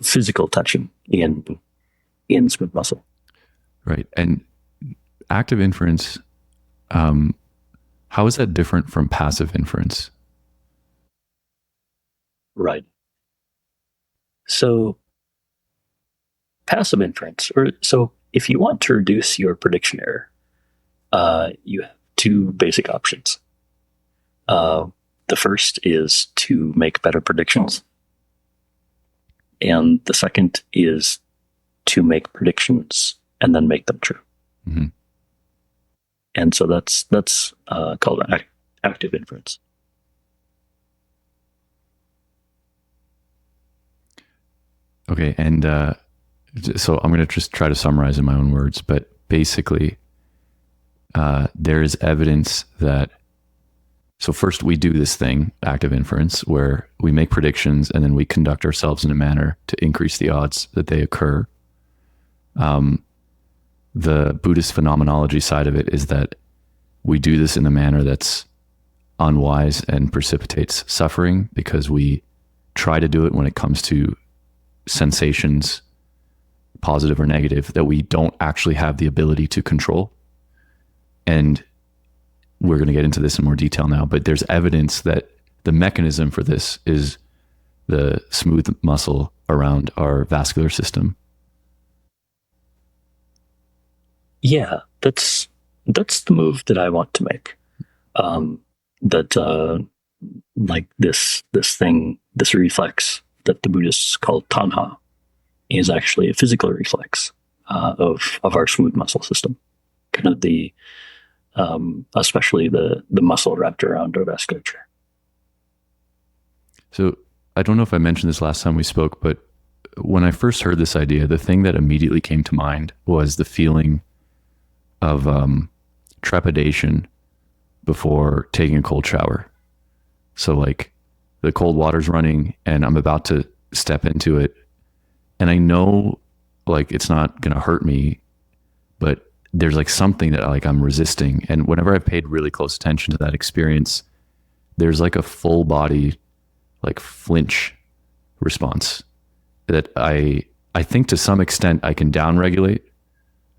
S2: physical tension in smooth muscle.
S1: Right. And active inference, how is that different from passive inference?
S2: Right. So passive inference, so if you want to reduce your prediction error, you have two basic options. The first is to make better predictions. And the second is to make predictions and then make them true.
S1: Mm-hmm.
S2: And so that's called active inference.
S1: Okay, and so I'm going to just try to summarize in my own words, but basically, there is evidence that, so first we do this thing, active inference, where we make predictions and then we conduct ourselves in a manner to increase the odds that they occur. The Buddhist phenomenology side of it is that we do this in a manner that's unwise and precipitates suffering, because we try to do it when it comes to sensations, positive or negative, that we don't actually have the ability to control. And we're going to get into this in more detail now, but there's evidence that the mechanism for this is the smooth muscle around our vascular system.
S2: Yeah, that's the move that I want to make. Like this thing, this reflex that the Buddhists call tanha, is actually a physical reflex of our smooth muscle system. Kind of the especially the muscle wrapped around our vasculature.
S1: So I don't know if I mentioned this last time we spoke, but when I first heard this idea, the thing that immediately came to mind was the feeling of trepidation before taking a cold shower. So like the cold water's running and I'm about to step into it, and I know like it's not going to hurt me, but there's like something that like I'm resisting. And whenever I paid really close attention to that experience, there's like a full body like flinch response that I think to some extent I can down regulate,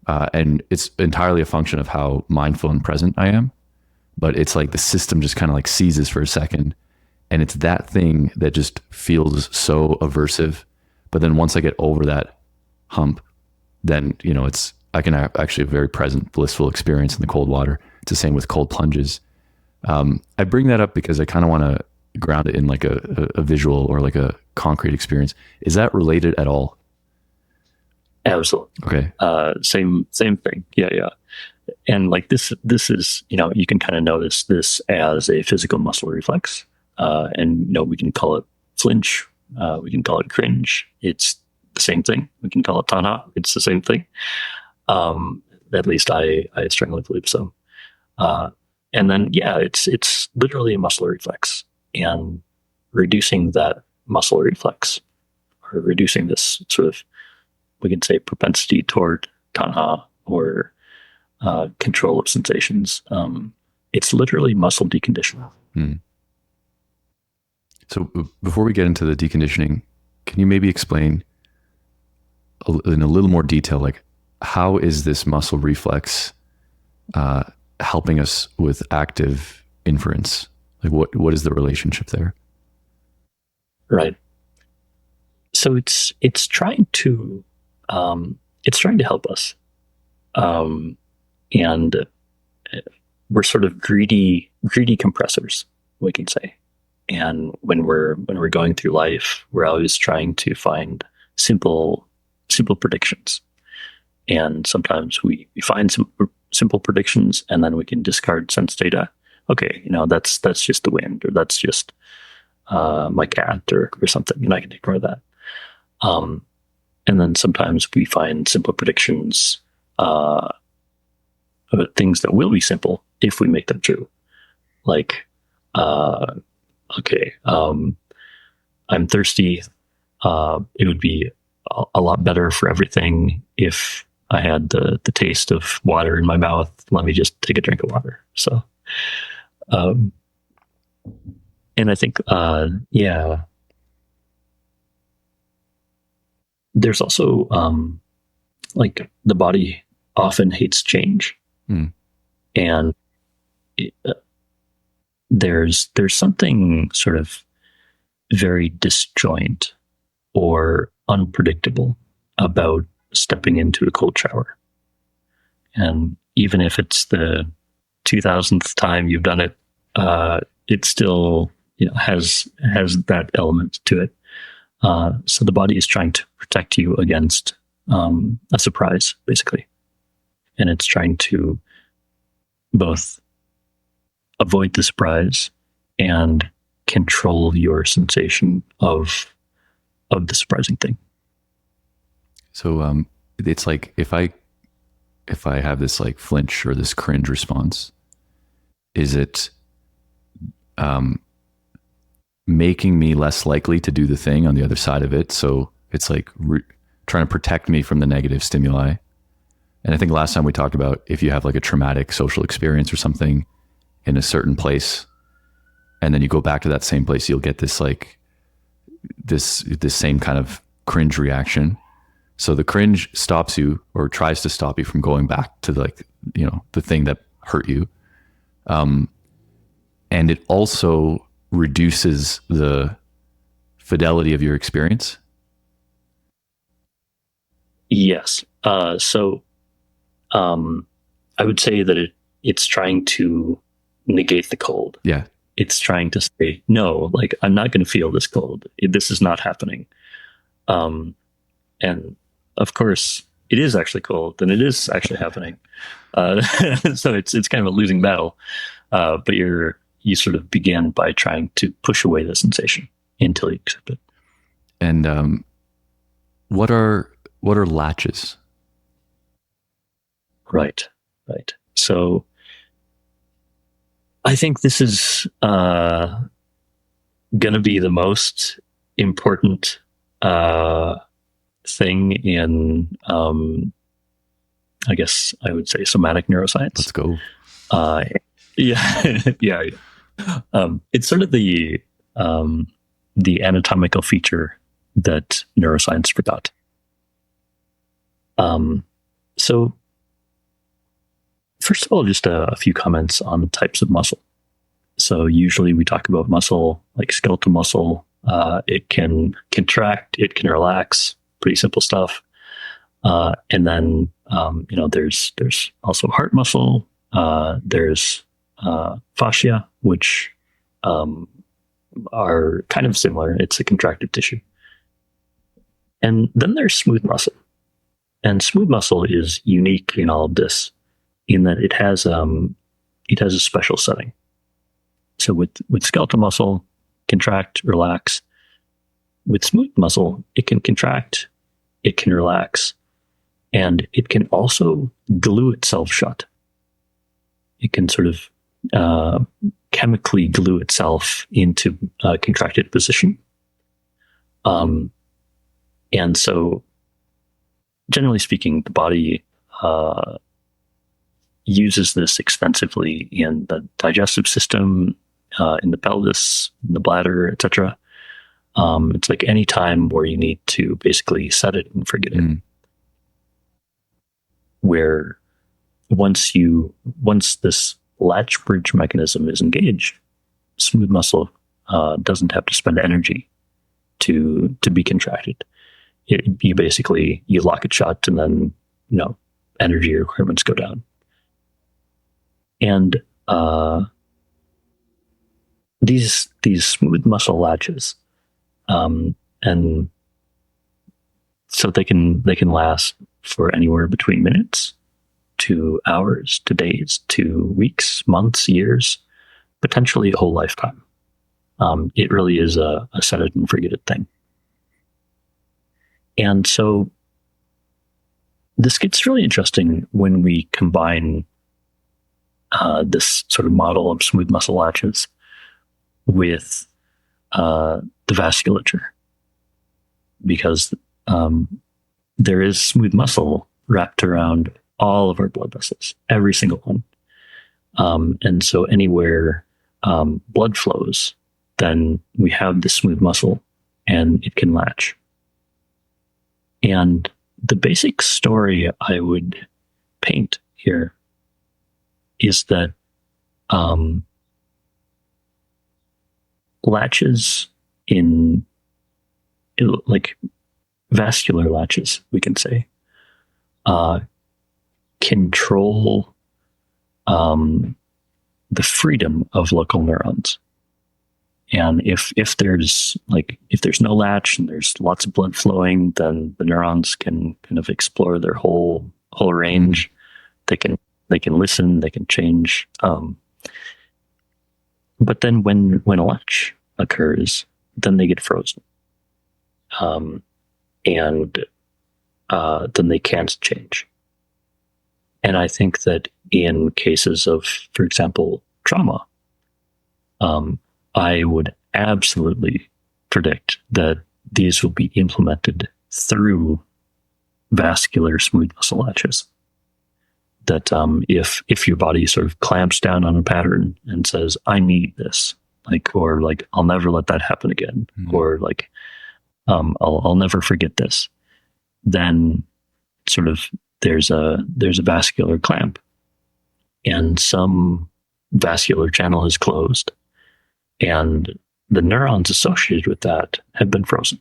S1: and it's entirely a function of how mindful and present I am. But it's like the system just kind of like seizes for a second, and it's that thing that just feels so aversive. But then once I get over that hump, then I can have actually a very present, blissful experience in the cold water. It's the same with cold plunges. I bring that up because I kind of want to ground it in like a visual or like a concrete experience. Is that related at all?
S2: Absolutely.
S1: Okay.
S2: Same thing. Yeah. And like this is, you can kind of notice this as a physical muscle reflex. And we can call it flinch. We can call it cringe. It's the same thing. We can call it Jhana. It's the same thing. At least I strongly believe so. And then, it's literally a muscle reflex, and reducing that muscle reflex, or reducing this sort of, we can say, propensity toward tanha, or control of sensations. It's literally muscle deconditioning.
S1: So before we get into the deconditioning, can you maybe explain in a little more detail, like how is this muscle reflex helping us with active inference? Like what is the relationship there?
S2: Right. So it's trying to help us, and we're sort of greedy compressors, we can say. And when we're going through life, we're always trying to find simple predictions. And sometimes we find simple predictions, and then we can discard sense data. Okay, that's just the wind, or that's just my cat, or something, and I can ignore that. And then sometimes we find simple predictions about things that will be simple if we make them true. Like, okay, I'm thirsty. It would be a lot better for everything if I had the taste of water in my mouth. Let me just take a drink of water. So, and I think, there's also, like, the body often hates change. And there's something sort of very disjoint or unpredictable about stepping into a cold shower. And even if it's the 2000th time you've done it, it still has that element to it. So the body is trying to protect you against a surprise, basically. And it's trying to both avoid the surprise and control your sensation of the surprising thing.
S1: So it's like if I have this like flinch or this cringe response, is it making me less likely to do the thing on the other side of it? So it's like trying to protect me from the negative stimuli. And I think last time we talked about if you have like a traumatic social experience or something in a certain place, and then you go back to that same place, you'll get this like this same kind of cringe reaction. So the cringe stops you, or tries to stop you from going back to like, the thing that hurt you. And it also reduces the fidelity of your experience.
S2: Yes. So I would say that it's trying to negate the cold.
S1: Yeah.
S2: It's trying to say, no, like, I'm not going to feel this cold. This is not happening. And of course it is actually cold, and it is actually happening. So it's kind of a losing battle. But you sort of begin by trying to push away the sensation until you accept it.
S1: And what are latches?
S2: Right. So I think this is going to be the most important thing in, I guess I would say, somatic neuroscience.
S1: Let's go.
S2: Yeah, yeah. It's sort of the anatomical feature that neuroscience forgot. So, first of all, just a few comments on types of muscle. So usually we talk about muscle, like skeletal muscle. It can contract, it can relax, pretty simple stuff. And then, there's also heart muscle. There's fascia, which are kind of similar. It's a contractive tissue. And then there's smooth muscle. And smooth muscle is unique in all of this, in that it has a special setting. So with skeletal muscle, contract, relax. With smooth muscle, it can contract, it can relax, and it can also glue itself shut. It can sort of chemically glue itself into a contracted position. And so, generally speaking, the body uses this extensively in the digestive system, in the pelvis, in the bladder, etc. It's like any time where you need to basically set it and forget it. Where once this latch bridge mechanism is engaged, smooth muscle doesn't have to spend energy to be contracted. You lock it shut, and then energy requirements go down. And these smooth muscle latches, and so they can last for anywhere between minutes to hours to days to weeks, months, years, potentially a whole lifetime. It really is a set it and forget it thing. And so this gets really interesting when we combine this sort of model of smooth muscle latches with the vasculature, because there is smooth muscle wrapped around all of our blood vessels, every single one. And so anywhere blood flows, then we have the smooth muscle and it can latch. And the basic story I would paint here is that latches like vascular latches, we can say, control the freedom of local neurons. And if there's no latch and there's lots of blood flowing, then the neurons can kind of explore their whole range. They can listen, they can change. But then when a latch occurs, then they get frozen. And then they can't change. And I think that in cases of, for example, trauma, I would absolutely predict that these will be implemented through vascular smooth muscle latches. That if your body sort of clamps down on a pattern and says, I need this, or I'll never let that happen again, or I'll never forget this, then sort of there's a vascular clamp, and some vascular channel is closed, and the neurons associated with that have been frozen.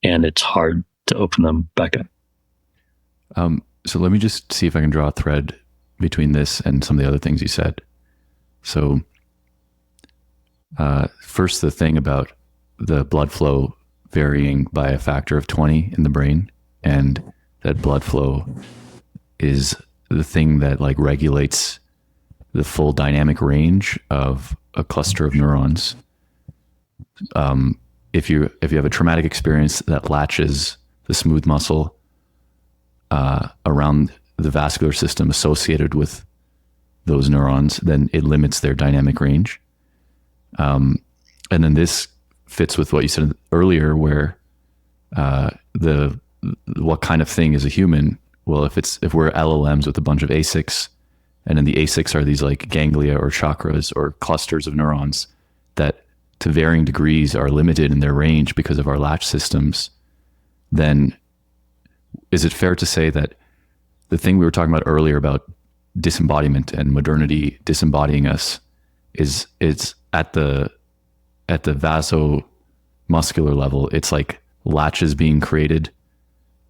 S2: And it's hard to open them back up.
S1: So let me just see if I can draw a thread between this and some of the other things you said. So first, the thing about the blood flow varying by a factor of 20 in the brain, and that blood flow is the thing that regulates the full dynamic range of a cluster of neurons. If you have a traumatic experience that latches the smooth muscle around the vascular system associated with those neurons, then it limits their dynamic range. And then this fits with what you said earlier, where the what kind of thing is a human? Well, if we're LLMs with a bunch of ASICs, and then the ASICs are these like ganglia or chakras or clusters of neurons that to varying degrees are limited in their range because of our latch systems, then is it fair to say that the thing we were talking about earlier about disembodiment and modernity disembodying us is it's at the vaso muscular level, it's like latches being created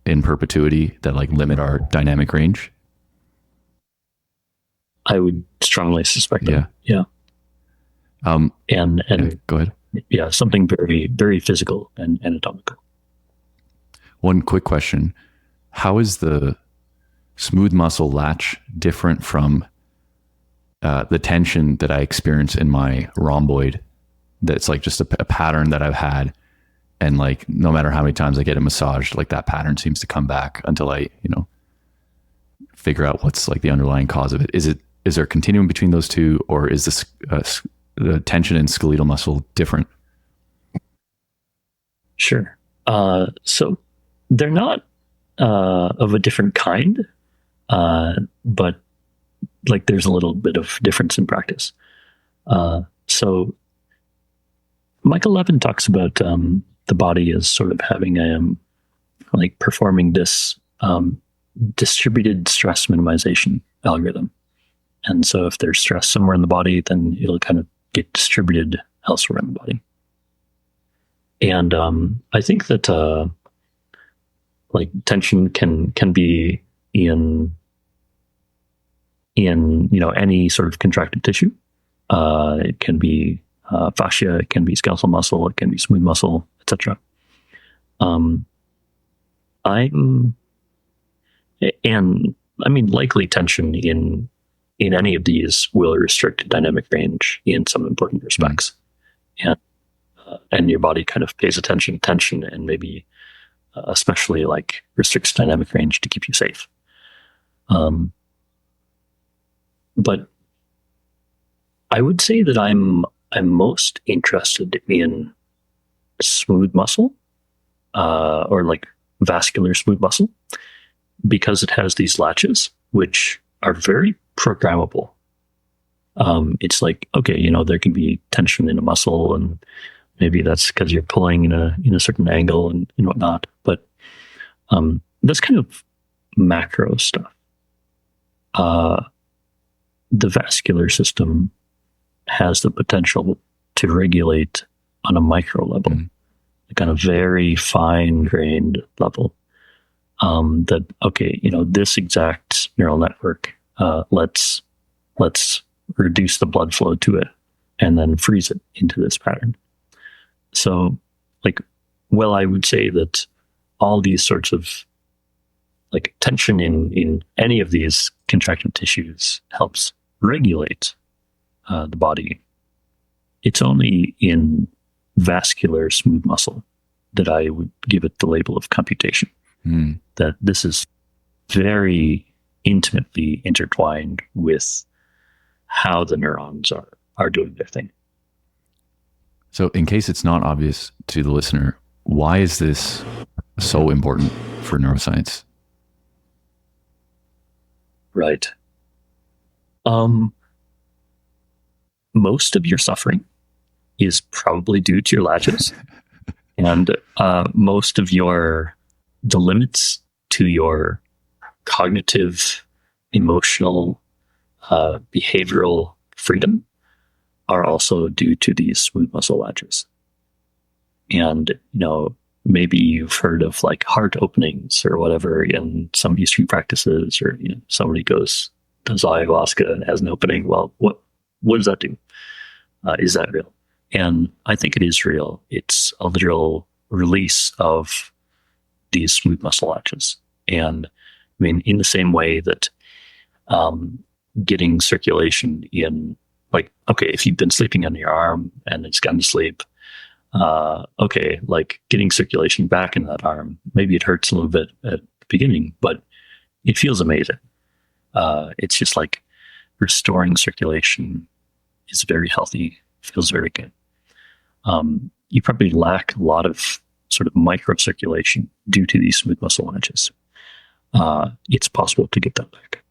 S1: in perpetuity that like limit our dynamic range?
S2: I would strongly suspect that.
S1: Yeah.
S2: And
S1: go ahead.
S2: Yeah, something very, very physical and anatomical.
S1: One quick question. How is the smooth muscle latch different from the tension that I experience in my rhomboid? That's like just a pattern that I've had. And like, no matter how many times I get it massaged, like that pattern seems to come back until I, figure out what's like the underlying cause of it. Is there a continuum between those two, or is this the tension in skeletal muscle different?
S2: Sure. So they're not of a different kind, but like there's a little bit of difference in practice. So Michael Levin talks about the body as sort of having like performing this distributed stress minimization algorithm. And so if there's stress somewhere in the body, then it'll kind of get distributed elsewhere in the body. And I think that like tension can be in any sort of contracted tissue. It can be fascia, it can be skeletal muscle, it can be smooth muscle, etc. Likely tension in any of these will restrict dynamic range in some important respects. And your body kind of pays attention, and maybe especially like restricts dynamic range to keep you safe. But I would say that I'm most interested in smooth muscle, or like vascular smooth muscle, because it has these latches, which are very programmable. It's like, okay, there can be tension in a muscle, and maybe that's because you're pulling in a certain angle and whatnot. But that's kind of macro stuff. The vascular system has the potential to regulate on a micro level, like on a very fine-grained level. That, okay, this exact neural network, let's reduce the blood flow to it and then freeze it into this pattern. So, like, well, I would say that all these sorts of like tension in any of these contracted tissues helps regulate the body. It's only in vascular smooth muscle that I would give it the label of computation. That this is very intimately intertwined with how the neurons are doing their thing.
S1: So in case it's not obvious to the listener, why is this so important for neuroscience?
S2: Right. Most of your suffering is probably due to your latches. And most of the limits to your cognitive, emotional, behavioral freedom are also due to these smooth muscle latches. And, maybe you've heard of like heart openings or whatever in some Eastern practices, or, somebody does ayahuasca and has an opening. Well, what does that do? Is that real? And I think it is real. It's a literal release of these smooth muscle latches. And I mean, in the same way that getting circulation in, like, okay, if you've been sleeping on your arm and it's gone to sleep, okay, like getting circulation back in that arm, maybe it hurts a little bit at the beginning, but it feels amazing. It's just like restoring circulation is very healthy, feels very good. you probably lack a lot of sort of microcirculation due to these smooth muscle latches. It's possible to get that back.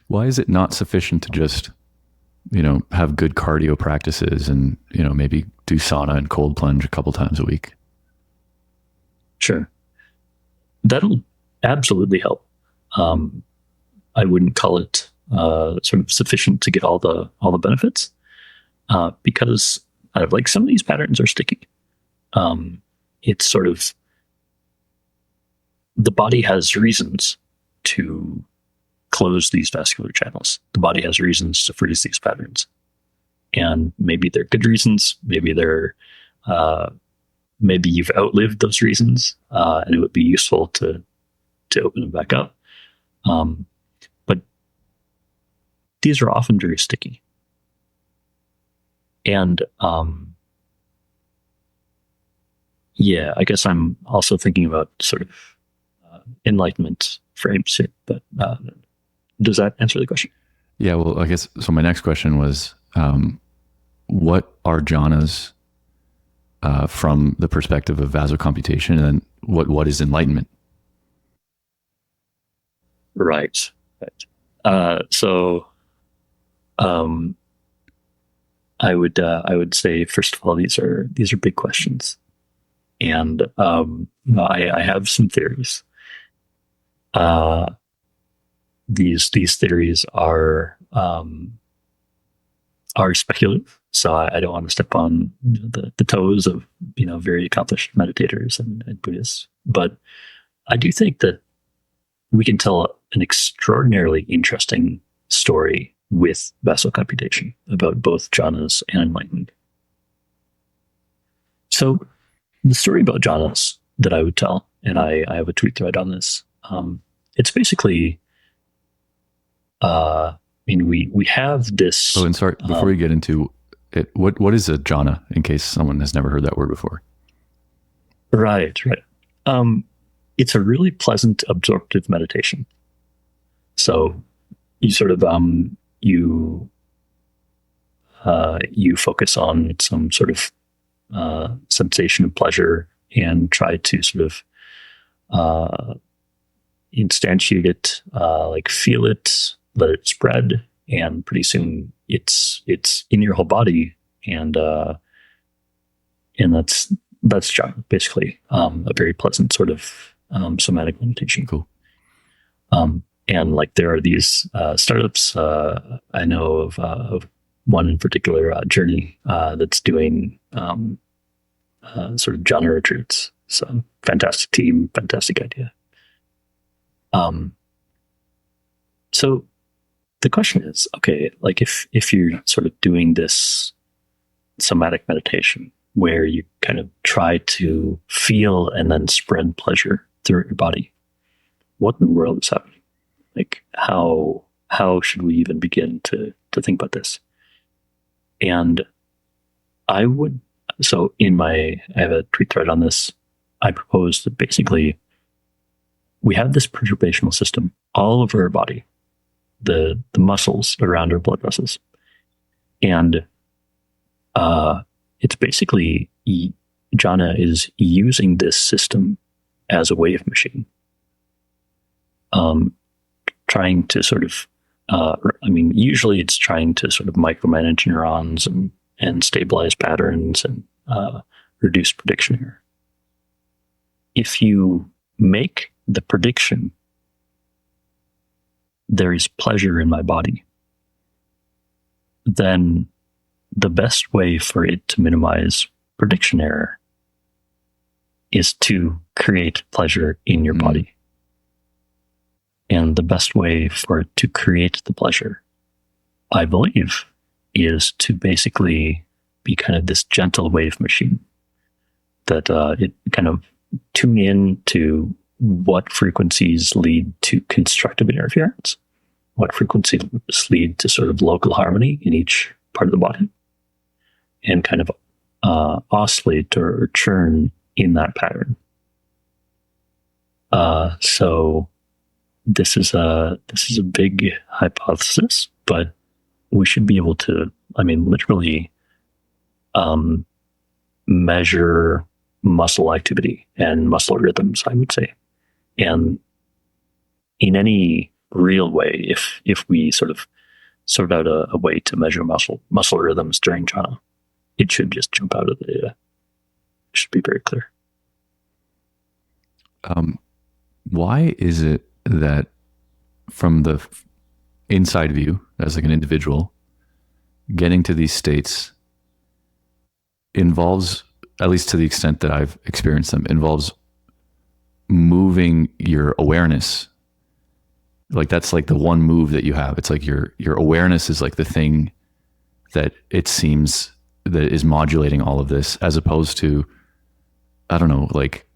S1: Why is it not sufficient to just, have good cardio practices and, maybe do sauna and cold plunge a couple times a week?
S2: Sure. That'll absolutely help. I wouldn't call it sort of sufficient to get all the benefits, because like some of these patterns are sticky. It's sort of, the body has reasons to close these vascular channels. The body has reasons to freeze these patterns, and maybe they're good reasons. Maybe maybe you've outlived those reasons, and it would be useful to open them back up. But these are often very sticky. And I guess I'm also thinking about sort of Enlightenment frames here, but does that answer the question?
S1: Yeah, well, I guess, so my next question was, what are jhanas from the perspective of Vasocomputation, and what is Enlightenment?
S2: Right. So I would say, first of all, these are big questions, and I have some theories. These theories are speculative, so I don't want to step on the toes of very accomplished meditators and Buddhists, but I do think that we can tell an extraordinarily interesting story with Vasocomputation about both jhanas and enlightenment. So the story about jhanas that I would tell, and I have a tweet thread on this, it's basically, we have this.
S1: Oh, and sorry, before we get into it, what is a jhana, in case someone has never heard that word before?
S2: Right. It's a really pleasant absorptive meditation. So you sort of you focus on some sort of sensation of pleasure and try to sort of instantiate it, like feel it, let it spread, and pretty soon it's in your whole body, and that's jhana, basically, a very pleasant sort of somatic meditation.
S1: Cool.
S2: And like there are these startups, I know of one in particular, Journey, that's doing sort of jhana retreats. So fantastic team, fantastic idea. So the question is, okay, like if you're sort of doing this somatic meditation where you kind of try to feel and then spread pleasure throughout your body, what in the world is happening? Like how should we even begin to think about this? And I have a tweet thread on this. I propose that basically we have this perturbational system all over our body, the muscles around our blood vessels. And it's basically, jhana is using this system as a wave machine. Trying to sort of, usually it's trying to sort of micromanage neurons and stabilize patterns and reduce prediction error. If you make the prediction, there is pleasure in my body, then the best way for it to minimize prediction error is to create pleasure in your body. And the best way for it to create the pleasure, I believe, is to basically be kind of this gentle wave machine that it kind of tune in to what frequencies lead to constructive interference, what frequencies lead to sort of local harmony in each part of the body, and kind of oscillate or churn in that pattern. So this is a big hypothesis, but we should be able to, literally measure muscle activity and muscle rhythms, I would say. And in any real way, if we sort of sort out a way to measure muscle rhythms during jhana, it should just jump out of the data. It should be very clear.
S1: Why is it that from the inside view, as like an individual, getting to these states involves, at least to the extent that I've experienced them, involves moving your awareness? Like that's like the one move that you have. It's like your awareness is like the thing that it seems that is modulating all of this, as opposed to, I don't know, like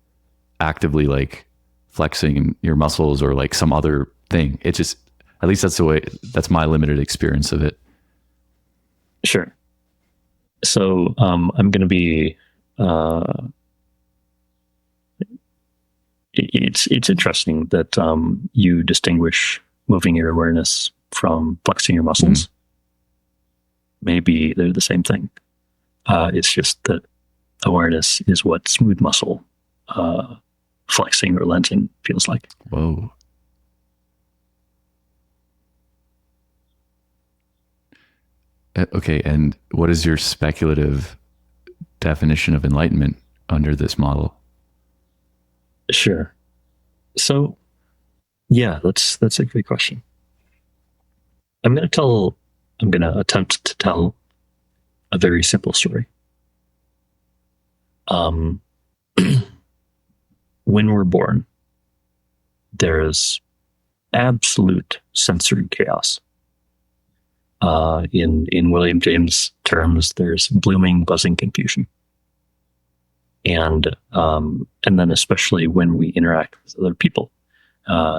S1: actively like flexing your muscles or like some other thing. It just, at least that's my limited experience of it.
S2: Sure. So I'm going to be, it's interesting that you distinguish moving your awareness from flexing your muscles. Mm. Maybe they're the same thing. It's just that awareness is what smooth muscle flexing or lensing feels like.
S1: Whoa. Okay, and what is your speculative definition of enlightenment under this model?
S2: Sure. So, yeah, that's a good question. I'm going to attempt to tell a very simple story. When we're born, there's absolute sensory chaos. In William James terms, there's blooming, buzzing confusion. And then especially when we interact with other people,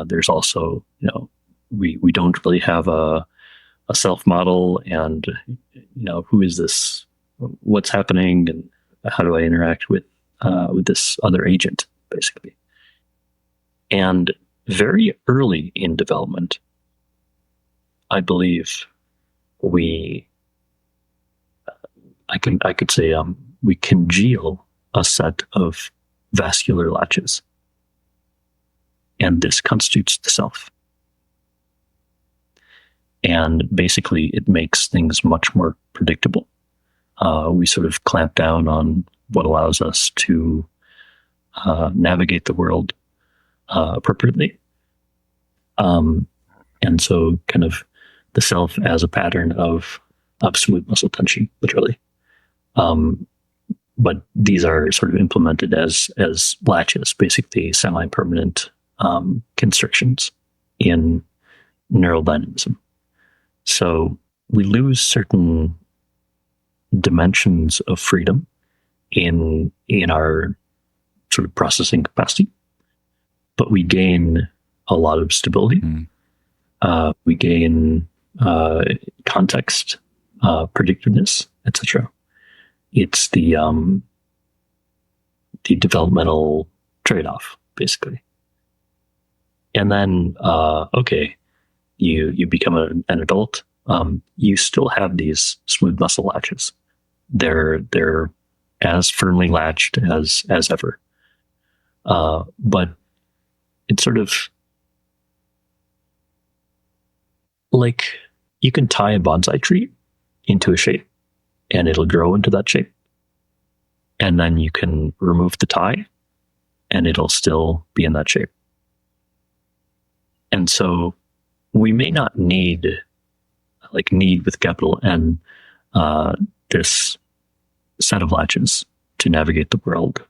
S2: there's also, we don't really have a self model, and, who is this, what's happening, and how do I interact with this other agent, basically. And very early in development, I believe I could say we congeal a set of vascular latches, and this constitutes the self. And basically, it makes things much more predictable. We sort of clamp down on what allows us to navigate the world appropriately. And so kind of the self as a pattern of smooth muscle tension, literally. But these are sort of implemented as latches, basically semi-permanent constrictions in neural dynamism. So we lose certain dimensions of freedom in our sort of processing capacity, but we gain a lot of stability. We gain context, predictiveness, etc. It's the developmental trade-off, basically. And then, you become an adult. You still have these smooth muscle latches. They're as firmly latched as ever. But it's sort of like you can tie a bonsai tree into a shape, and it'll grow into that shape. And then you can remove the tie, and it'll still be in that shape. And so we may not need with capital N, this set of latches to navigate the world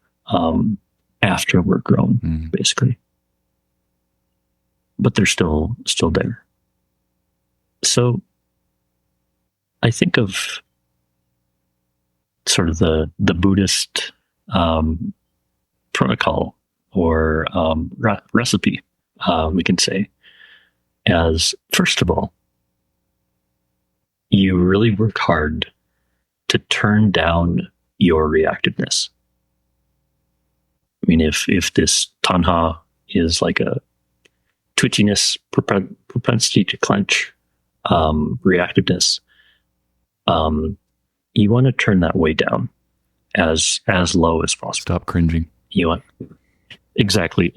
S2: after we're grown, basically. But they're still there. So I think of sort of the Buddhist protocol or recipe, we can say, as, first of all, you really work hard to turn down your reactiveness. I mean, if this tanha is like a twitchiness, propensity to clench, reactiveness, you want to turn that way down. as low as possible.
S1: Stop cringing.
S2: You want exactly.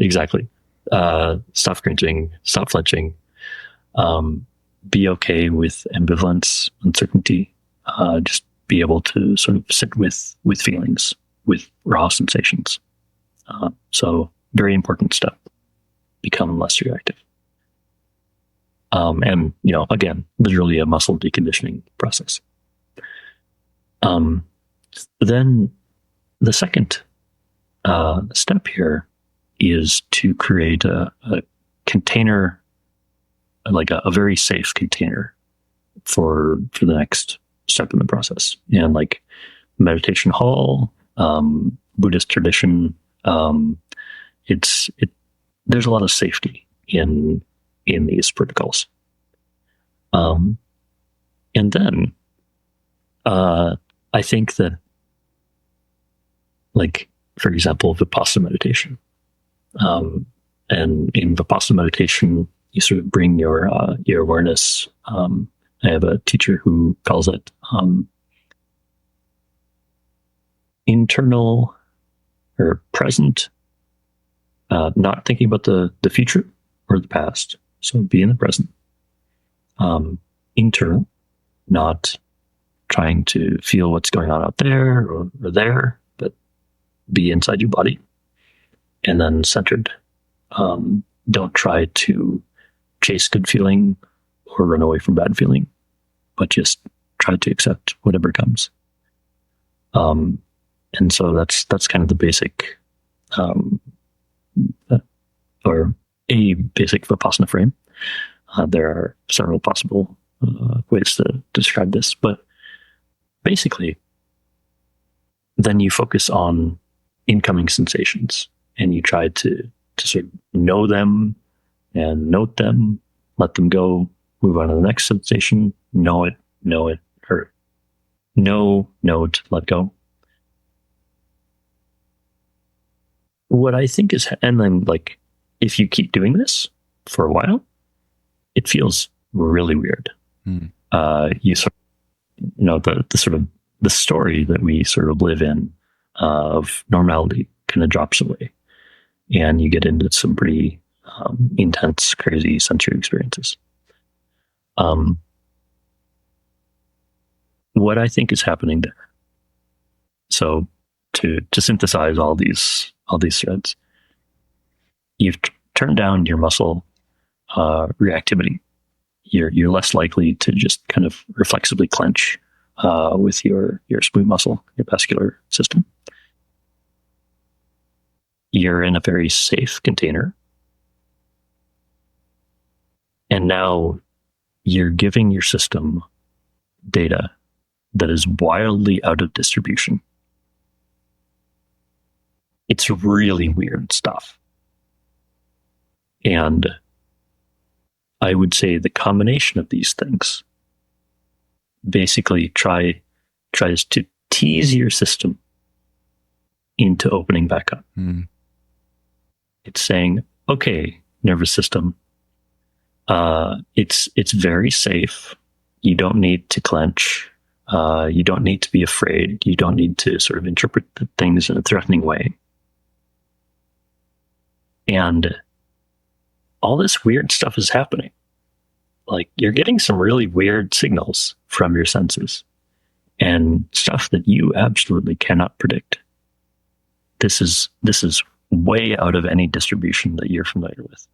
S2: Stop cringing, stop flinching. Be okay with ambivalence, uncertainty. Just be able to sort of sit with feelings, with raw sensations. So very important step. Become less reactive. And, again, literally a muscle deconditioning process. Then the second step here is to create a container, like a very safe container for the next step in the process. And like meditation hall, Buddhist tradition, there's a lot of safety in these protocols. And then I think that, like, for example, Vipassana meditation. And in Vipassana meditation, you sort of bring your awareness. I have a teacher who calls it internal or present, not thinking about the future or the past. So be in the present. Internal, not trying to feel what's going on out there or there, but be inside your body. And then centered. Don't try to chase good feeling or run away from bad feeling, but just try to accept whatever comes. And so that's kind of the basic, or a basic Vipassana frame. There are several possible ways to describe this, but basically, then you focus on incoming sensations and you try to sort of know them and note them, let them go, move on to the next sensation, know it, or note, let go. What I think is, and then like, if you keep doing this for a while, it feels really weird. You sort of, the sort of the story that we sort of live in of normality kind of drops away, and you get into some pretty intense, crazy sensory experiences. What I think is happening there. So to synthesize all these threads, you've turned down your muscle reactivity. You're less likely to just kind of reflexively clench with your smooth muscle, your vascular system. You're in a very safe container. And now you're giving your system data that is wildly out of distribution. It's really weird stuff. And I would say the combination of these things basically tries to tease your system into opening back up. It's saying, okay, nervous system, it's very safe. You don't need to clench. You don't need to be afraid. You don't need to sort of interpret things in a threatening way. And all this weird stuff is happening. Like, you're getting some really weird signals from your senses and stuff that you absolutely cannot predict. This is way out of any distribution that you're familiar with.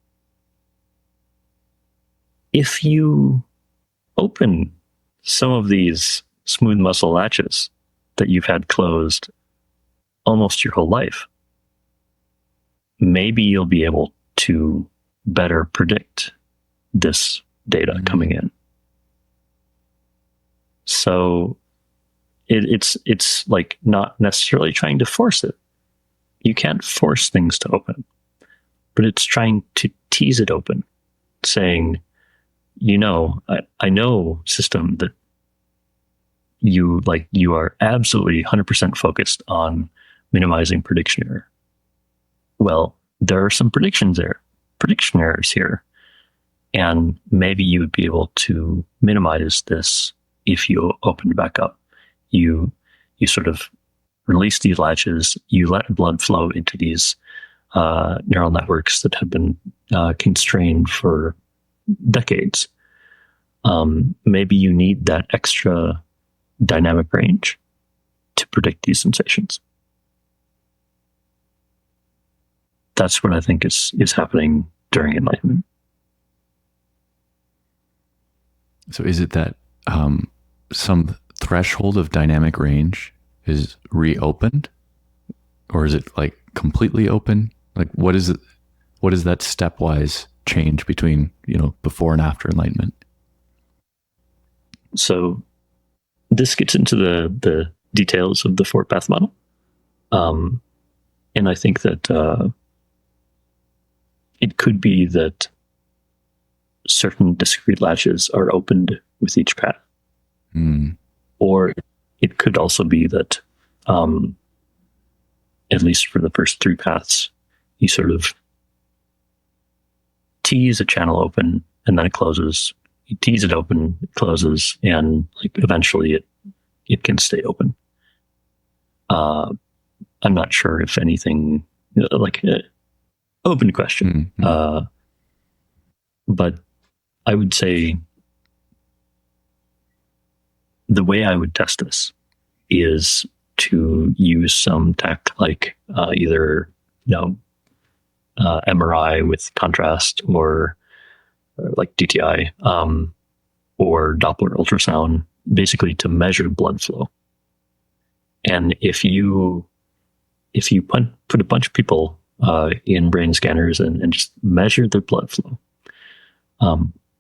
S2: If you open some of these smooth muscle latches that you've had closed almost your whole life, maybe you'll be able to better predict this data coming in. So it's like not necessarily trying to force it. You can't force things to open, but it's trying to tease it open, saying, I know, system, that you are absolutely 100% focused on minimizing prediction error. Well, there are some prediction errors here. And maybe you would be able to minimize this if you open back up. You sort of release these latches, you let blood flow into these neural networks that have been constrained for decades. Maybe you need that extra dynamic range to predict these sensations. That's what I think is happening during Enlightenment.
S1: So is it that some threshold of dynamic range is reopened, or is it like completely open? Like what is it? What is that stepwise change between, before and after Enlightenment?
S2: So this gets into the details of the four-path model. And I think that it could be that certain discrete latches are opened with each path. Or it could also be that, at least for the first three paths, you sort of tease a channel open and then it closes. You tease it open, it closes, and like eventually it can stay open. I'm not sure if anything, open question. But I would say the way I would test this is to use some tech like either MRI with contrast or like DTI or Doppler ultrasound, basically to measure blood flow. And if you put a bunch of people in brain scanners and just measure their blood flow,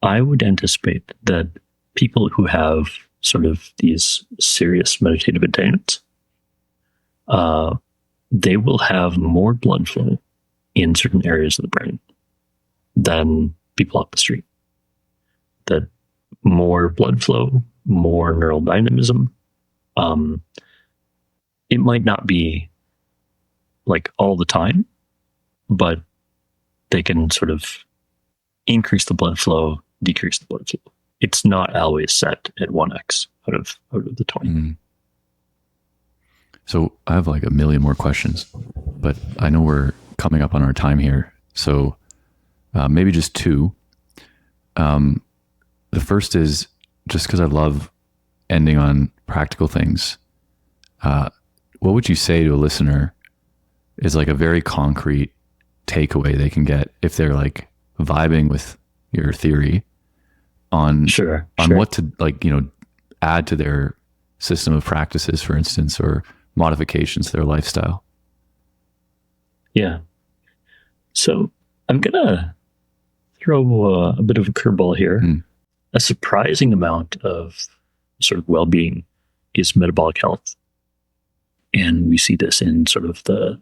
S2: I would anticipate that people who have sort of these serious meditative attainments, they will have more blood flow in certain areas of the brain than people off the street. That more blood flow, more neural dynamism. It might not be like all the time, but they can sort of increase the blood flow, decrease the blood flow. It's not always set at 1x out of the 20.
S1: So I have like a million more questions, but I know we're coming up on our time here. So maybe just two. The first is just because I love ending on practical things. What would you say to a listener is like a very concrete takeaway they can get if they're like vibing with your theory on what to add to their system of practices, for instance, or modifications to their lifestyle?
S2: Yeah. So I'm going to throw a bit of a curveball here. A surprising amount of sort of well-being is metabolic health. And we see this in sort of the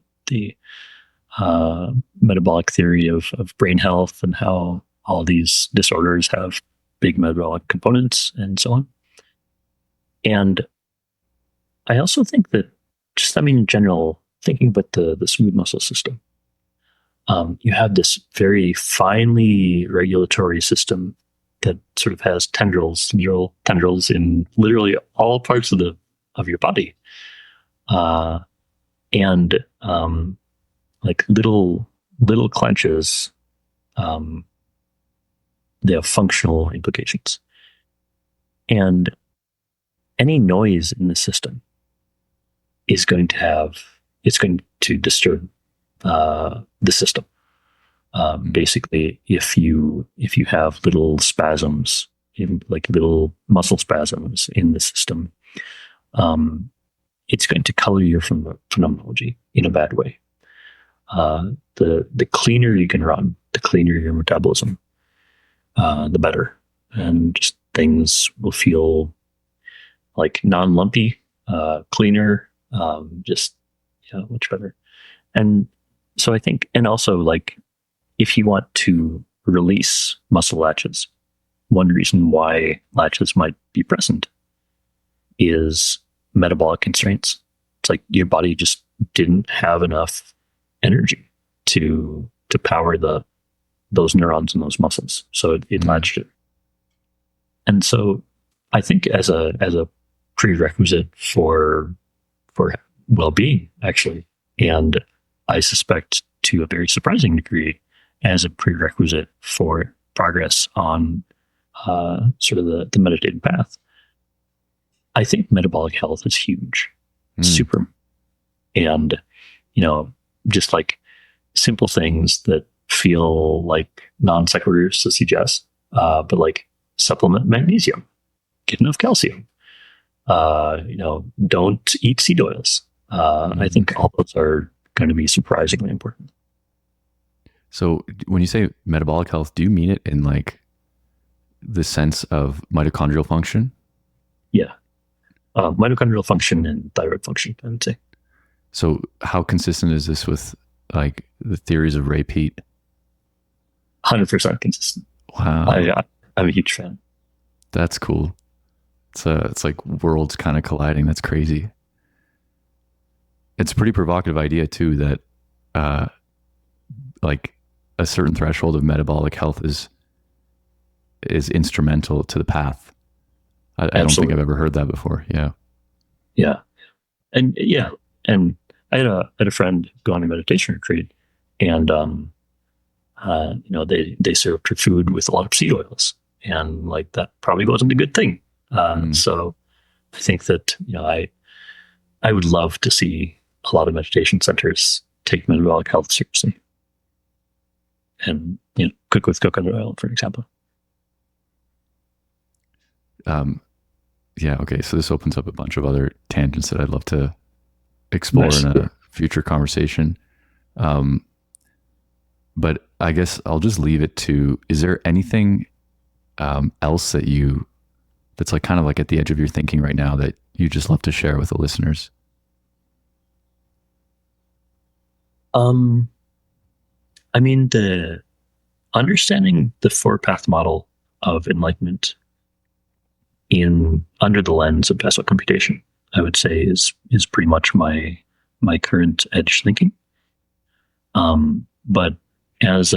S2: metabolic theory of brain health and how all these disorders have big metabolic components and so on. And I also think that in general, thinking about the smooth muscle system, you have this very finely regulatory system that sort of has neural tendrils in literally all parts of your body. And like little clenches, they have functional implications. And any noise in the system is going to disturb the system. Basically, if you have little spasms, like little muscle spasms in the system, it's going to color your phenomenology in a bad way. The cleaner you can run, the cleaner your metabolism, the better, and just things will feel like non-lumpy, cleaner, much better. And so I think, and also like, if you want to release muscle latches, one reason why latches might be present is metabolic constraints. It's like your body just didn't have enough energy to power those neurons and those muscles, so it latched it. And so I think as a prerequisite for well-being, actually. And I suspect to a very surprising degree as a prerequisite for progress on sort of the meditative path. I think metabolic health is huge, super. And, just like simple things that feel like non sequiturs to suggest, but like supplement magnesium, get enough calcium, don't eat seed oils. I think all those are going to be surprisingly important.
S1: So when you say metabolic health, do you mean it in like the sense of mitochondrial function?
S2: Yeah. Mitochondrial function and thyroid function, I would say.
S1: So how consistent is this with like the theories of Ray Peat?
S2: 100% consistent.
S1: Wow.
S2: I'm a huge fan.
S1: That's cool. It's like worlds kind of colliding. That's crazy. It's a pretty provocative idea too, that like a certain threshold of metabolic health is instrumental to the path. I don't think I've ever heard that before. Yeah.
S2: Yeah. And I had a friend go on a meditation retreat, and they served her food with a lot of seed oils, and like that probably wasn't a good thing. So I think that I would love to see a lot of meditation centers take metabolic health seriously, and cook with coconut oil, for example.
S1: Yeah. Okay. So this opens up a bunch of other tangents that I'd love to explore in a future conversation. But I guess I'll just leave it to, is there anything else that's like kind of like at the edge of your thinking right now that you just love to share with the listeners?
S2: I mean, the understanding the four-path model of enlightenment under the lens of Vasocomputation, I would say is pretty much my current edge thinking. But as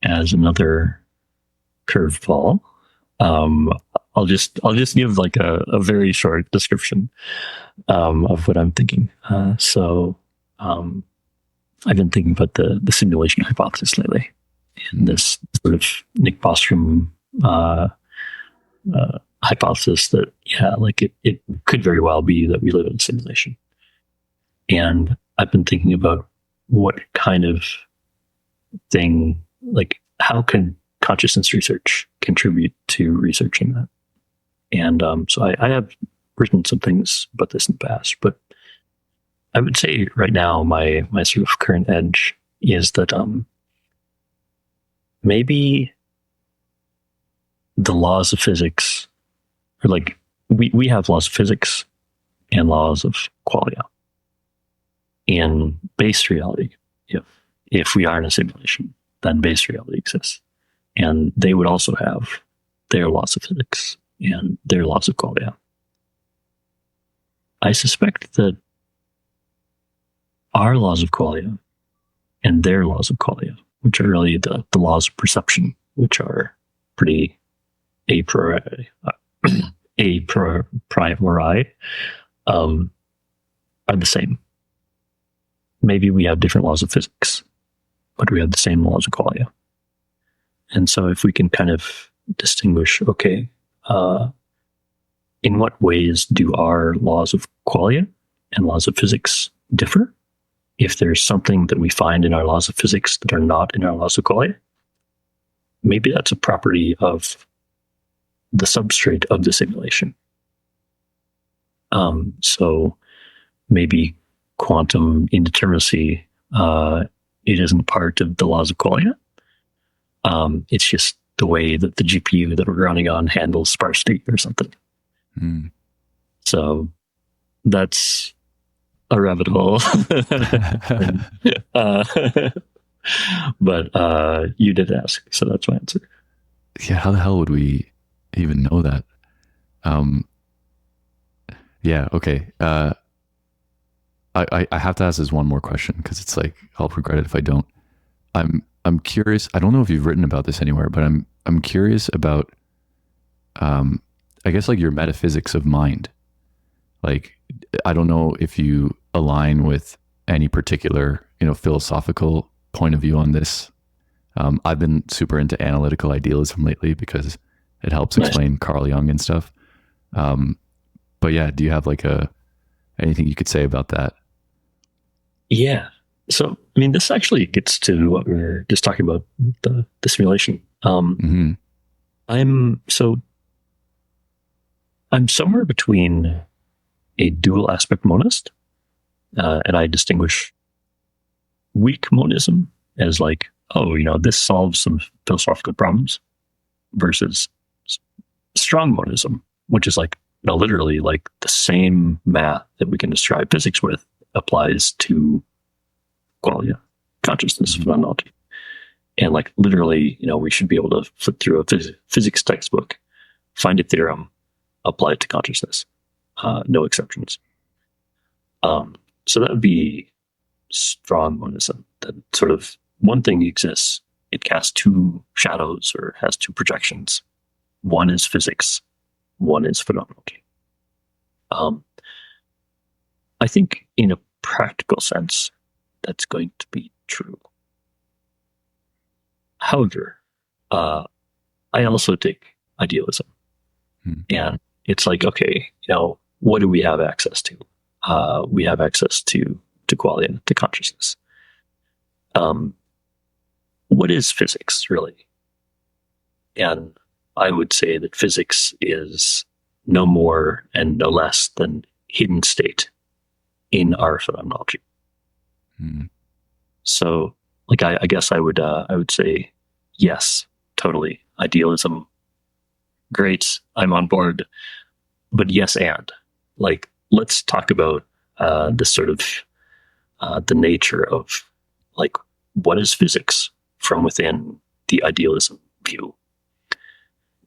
S2: another curveball, I'll just give like a very short description of what I'm thinking. So I've been thinking about the simulation hypothesis lately, and this sort of Nick Bostrom hypothesis that it could very well be that we live in a simulation. And I've been thinking about what kind of thing, like how can consciousness research contribute to researching that? And so I have written some things about this in the past, but I would say right now my sort of current edge is that maybe the laws of physics, or like we have laws of physics and laws of qualia in base reality. If we are in a simulation, then base reality exists, and they would also have their laws of physics and their laws of qualia. I suspect that our laws of qualia and their laws of qualia, which are really the laws of perception, which are pretty a priori, are the same. Maybe we have different laws of physics, but we have the same laws of qualia. And so if we can kind of distinguish, okay, in what ways do our laws of qualia and laws of physics differ? If there's something that we find in our laws of physics that are not in our laws of qualia, maybe that's a property of the substrate of the simulation. So maybe quantum indeterminacy, it isn't part of the laws of qualia. It's just the way that the GPU that we're running on handles sparsity or something. So that's a rabbit hole. But you did ask, so that's my answer.
S1: Yeah, how the hell would we even know that? Yeah, okay. I have to ask this one more question, because it's like I'll regret it if I don't. I'm curious. I don't know if you've written about this anywhere, but I'm curious about I guess like your metaphysics of mind. Like, I don't know if you align with any particular, philosophical point of view on this. I've been super into analytical idealism lately because it helps explain Carl Jung and stuff. But yeah, do you have like anything you could say about that?
S2: Yeah. So, I mean, this actually gets to what we were just talking about, the simulation. I'm somewhere between a dual aspect monist, and I distinguish weak monism as like, this solves some philosophical problems, versus strong monism, which is like, literally like the same math that we can describe physics with applies to qualia, consciousness, phenomenology. And like literally, we should be able to flip through a physics textbook, find a theorem, apply it to consciousness. No exceptions. So that would be strong monism. That sort of one thing exists, it casts two shadows or has two projections. One is physics, one is phenomenology. I think in a practical sense, that's going to be true. However, I also take idealism. And it's like, okay, what do we have access to? We have access to qualia, to consciousness. What is physics, really? And I would say that physics is no more and no less than hidden state in our phenomenology. So, like, I guess I would say yes, totally. Idealism, great, I'm on board. But yes, and like, let's talk about this sort of the nature of like, what is physics from within the idealism view.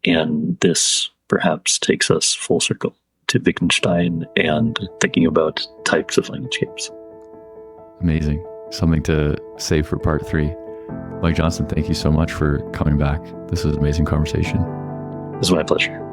S2: And this perhaps takes us full circle to Wittgenstein and thinking about types of language games.
S1: Amazing. Something to save for part 3. Mike Johnson, thank you so much for coming back. This was an amazing conversation.
S2: It was my pleasure.